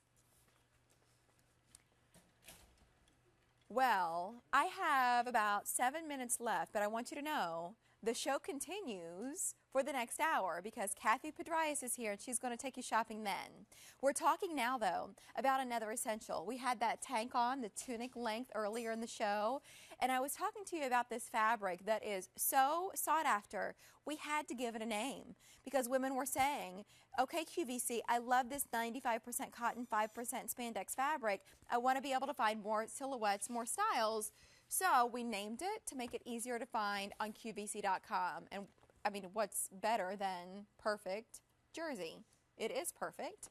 Well, I have about 7 minutes left, but I want you to know the show continues for the next hour, because Kathy Pedraeus is here and she's going to take you shopping then. We're talking now, though, about another essential. We had that tank on, the tunic length, earlier in the show, and I was talking to you about this fabric that is so sought after. We had to give it a name, because women were saying, okay, QVC, I love this 95% cotton, 5% spandex fabric. I want to be able to find more silhouettes, more styles. So we named it to make it easier to find on QVC.com. And I mean, what's better than perfect jersey? It is perfect.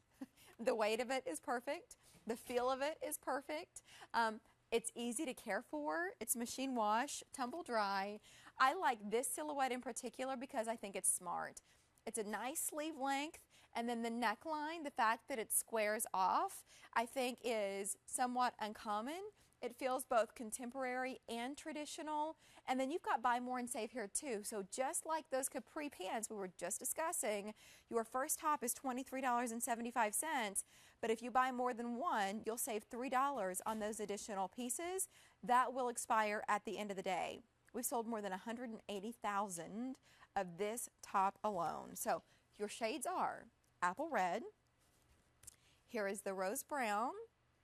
The weight of it is perfect. The feel of it is perfect. It's easy to care for. It's machine wash, tumble dry. I like this silhouette in particular because I think it's smart. It's a nice sleeve length, and then the neckline, the fact that it squares off, I think is somewhat uncommon. It feels both contemporary and traditional. And then you've got buy more and save here too. So just like those capri pants we were just discussing, your first top is $23.75. But if you buy more than one, you'll save $3 on those additional pieces. That will expire at the end of the day. We've sold more than 180,000 of this top alone. So your shades are apple red. Here is the rose brown.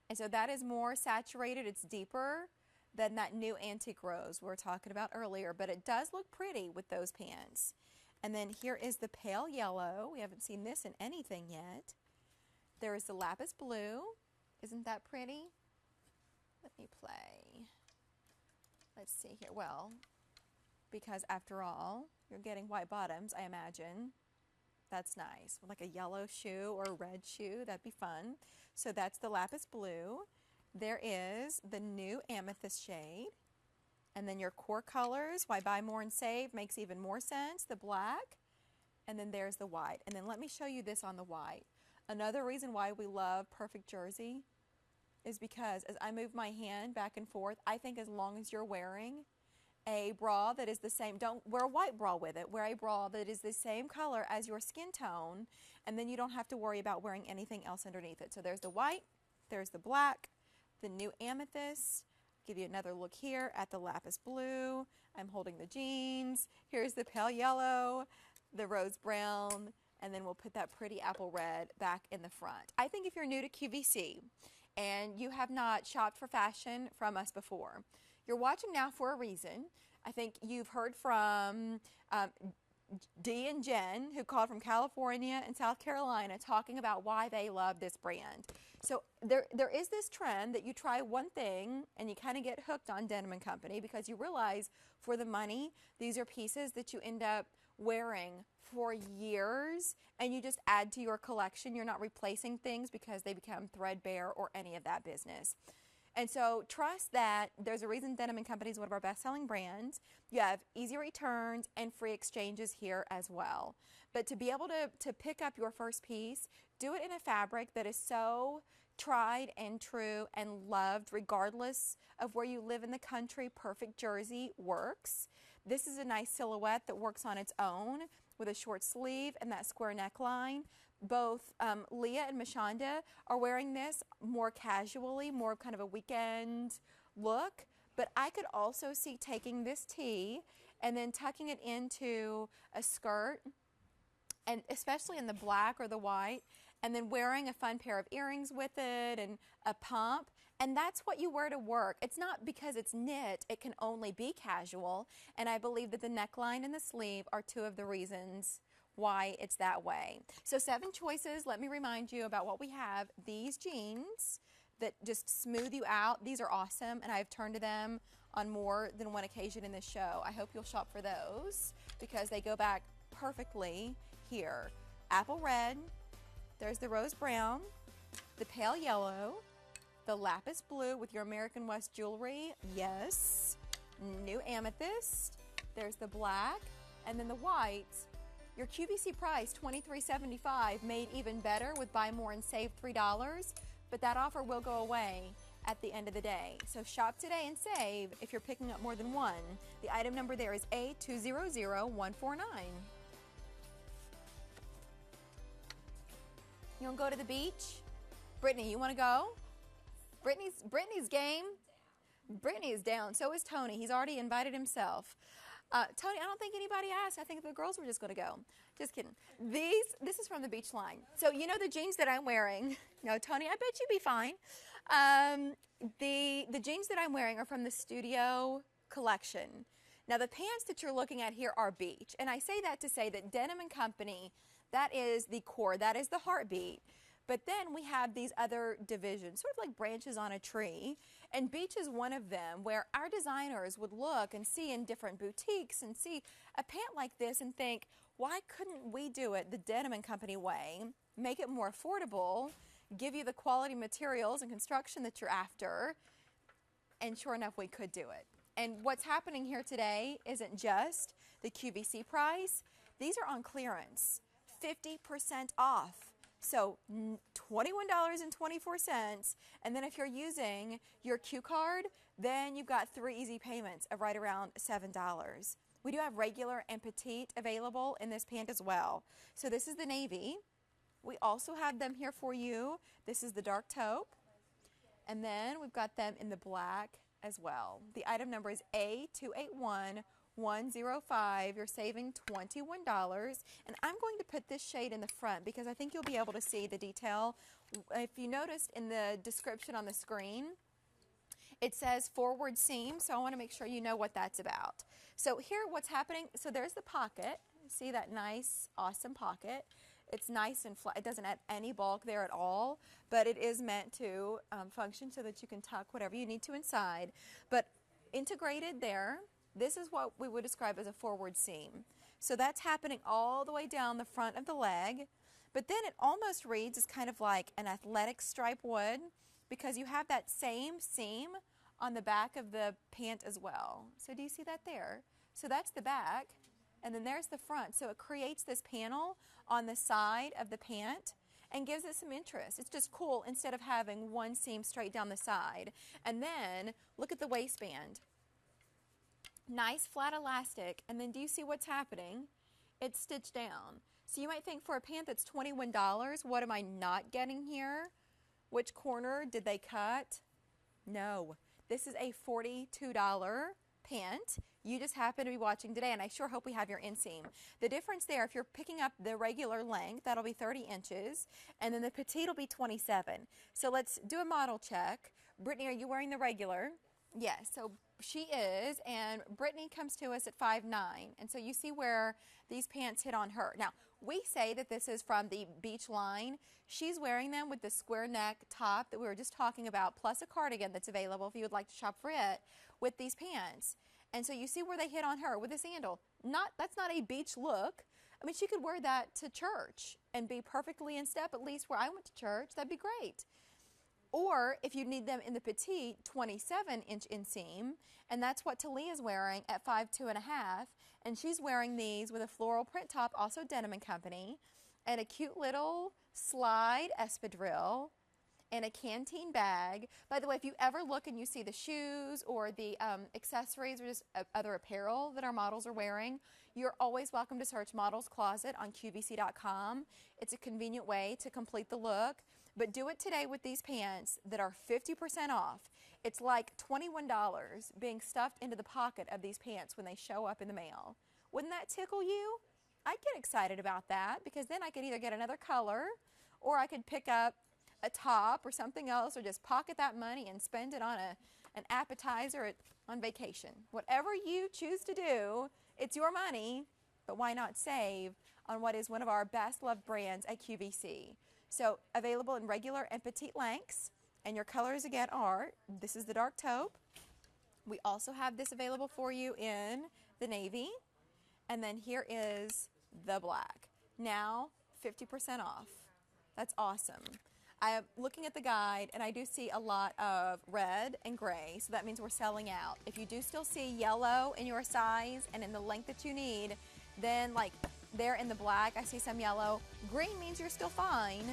And so that is more saturated. It's deeper than that new antique rose we were talking about earlier, but it does look pretty with those pants. And then here is the pale yellow. We haven't seen this in anything yet. There is the lapis blue. Isn't that pretty? Let me play. Let's see here. Well, because after all, you're getting white bottoms, I imagine. That's nice. Like a yellow shoe or a red shoe, that'd be fun. So that's the lapis blue. There is the new amethyst shade. And then your core colors, why buy more and save, makes even more sense. The black. And then there's the white. And then let me show you this on the white. Another reason why we love perfect jersey. is because as I move my hand back and forth, I think as long as you're wearing a bra that is the same, don't wear a white bra with it, wear a bra that is the same color as your skin tone, and then you don't have to worry about wearing anything else underneath it. So there's the white, there's the black, the new amethyst. Give you another look here at the lapis blue. I'm holding the jeans. Here's the pale yellow, the rose brown, and then we'll put that pretty apple red back in the front. I think if you're new to QVC and you have not shopped for fashion from us before, you're watching now for a reason. I think you've heard from Dee and Jen, who called from California and South Carolina, talking about why they love this brand. So there is this trend that you try one thing and you kind of get hooked on Denim Company because you realize for the money, these are pieces that you end up wearing for years and you just add to your collection. You're not replacing things because they become threadbare or any of that business. And so trust that there's a reason Denim Company is one of our best-selling brands. You have easy returns and free exchanges here as well. But to be able to pick up your first piece, do it in a fabric that is so tried and true and loved regardless of where you live in the country. Perfect jersey works. This is a nice silhouette that works on its own with a short sleeve and that square neckline. Both Leah and Mashonda are wearing this more casually, more kind of a weekend look. But I could also see taking this tee and then tucking it into a skirt, and especially in the black or the white, and then wearing a fun pair of earrings with it and a pump. And that's what you wear to work. It's not because it's knit, it can only be casual. And I believe that the neckline and the sleeve are two of the reasons why it's that way. So 7 choices. Let me remind you about what we have. These jeans that just smooth you out. These are awesome, and I've turned to them on more than one occasion in this show. I hope you'll shop for those because they go back perfectly here. Apple red, there's the rose brown, the pale yellow, the lapis blue with your American West jewelry, yes, new amethyst, there's the black, and then the white. Your QVC price, $23.75, made even better with buy more and save $3, but that offer will go away at the end of the day. So shop today and save if you're picking up more than one. The item number there is A200149. You want to go to the beach? Brittany, you want to go? Brittany's game. Brittany is down. So is Tony. He's already invited himself. Tony, I don't think anybody asked. I think the girls were just going to go. Just kidding. This is from the beach line. So you know the jeans that I'm wearing. No, Tony, I bet you'd be fine. The jeans that I'm wearing are from the Studio collection. Now the pants that you're looking at here are beach. And I say that to say that Denim & Company, that is the core, that is the heartbeat. But then we have these other divisions, sort of like branches on a tree. And beach is one of them where our designers would look and see in different boutiques and see a pant like this and think, why couldn't we do it the Denim & Company way, make it more affordable, give you the quality materials and construction that you're after? And sure enough, we could do it. And what's happening here today isn't just the QVC price. These are on clearance, 50% off. So $21.24, and then if you're using your Q card, then you've got 3 easy payments of right around $7. We do have regular and petite available in this pant as well. So this is the navy. We also have them here for you. This is the dark taupe, and then we've got them in the black as well. The item number is A281105. You're saving $21, and I'm going to put this shade in the front because I think you'll be able to see the detail. If you noticed in the description on the screen, it says forward seam, so I want to make sure you know what that's about. So here what's happening, so there's the pocket. See that nice, awesome pocket. It's nice and flat. It doesn't add any bulk there at all, but it is meant to function so that you can tuck whatever you need to inside. But integrated there, this is what we would describe as a forward seam. So that's happening all the way down the front of the leg, but then it almost reads as kind of like an athletic stripe would because you have that same seam on the back of the pant as well. So do you see that there? So that's the back, and then there's the front. So it creates this panel on the side of the pant, and gives it some interest. It's just cool instead of having one seam straight down the side. And then look at the waistband. Nice flat elastic, and then do you see what's happening? It's stitched down. So you might think for a pant that's $21, what am I not getting here? Which corner did they cut? No. This is a $42 pant. You just happen to be watching today, and I sure hope we have your inseam. The difference there, if you're picking up the regular length, that'll be 30 inches, and then the petite will be 27. So let's do a model check. Brittany, are you wearing the regular? Yes, so she is, and Brittany comes to us at 5'9", and so you see where these pants hit on her. Now, we say that this is from the beach line. She's wearing them with the square neck top that we were just talking about, plus a cardigan that's available if you would like to shop for it, with these pants. And so you see where they hit on her with a sandal. That's not a beach look. I mean, she could wear that to church and be perfectly in step, at least where I went to church. That'd be great. Or if you need them in the petite, 27-inch inseam, and that's what Talia's wearing at 5'2½", and she's wearing these with a floral print top, also Denim Company, and a cute little slide espadrille, and a canteen bag. By the way, if you ever look and you see the shoes or the accessories or just other apparel that our models are wearing, you're always welcome to search Models Closet on QVC.com. It's a convenient way to complete the look. But do it today with these pants that are 50% off. It's like $21 being stuffed into the pocket of these pants when they show up in the mail. Wouldn't that tickle you? I'd get excited about that because then I could either get another color or I could pick up a top or something else or just pocket that money and spend it on an appetizer on vacation. Whatever you choose to do, it's your money, but why not save on what is one of our best loved brands at QVC? So available in regular and petite lengths, and your colors again are, this is the dark taupe. We also have this available for you in the navy, and then here is the black. Now 50% off. That's awesome. I am looking at the guide, and I do see a lot of red and gray, so that means we're selling out. If you do still see yellow in your size and in the length that you need, then like there in the black, I see some yellow. Green means you're still fine,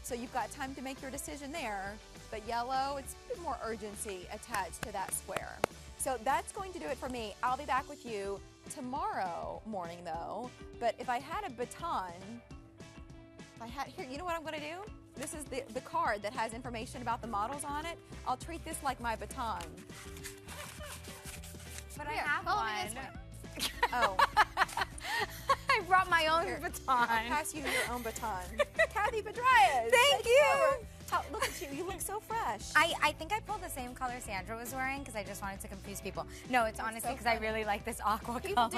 so you've got time to make your decision there. But yellow, it's a bit more urgency attached to that square. So that's going to do it for me. I'll be back with you tomorrow morning, though. But if I had a baton, here, you know what I'm going to do? This is the card that has information about the models on it. I'll treat this like my baton. But here, I have one. Oh. I brought my own baton. I'll pass you your own baton. Kathy Pedraez. Thank you. Look at you. You look so fresh. I think I pulled the same color Sandra was wearing because I just wanted to confuse people. No, it's honestly because I really like this aqua color.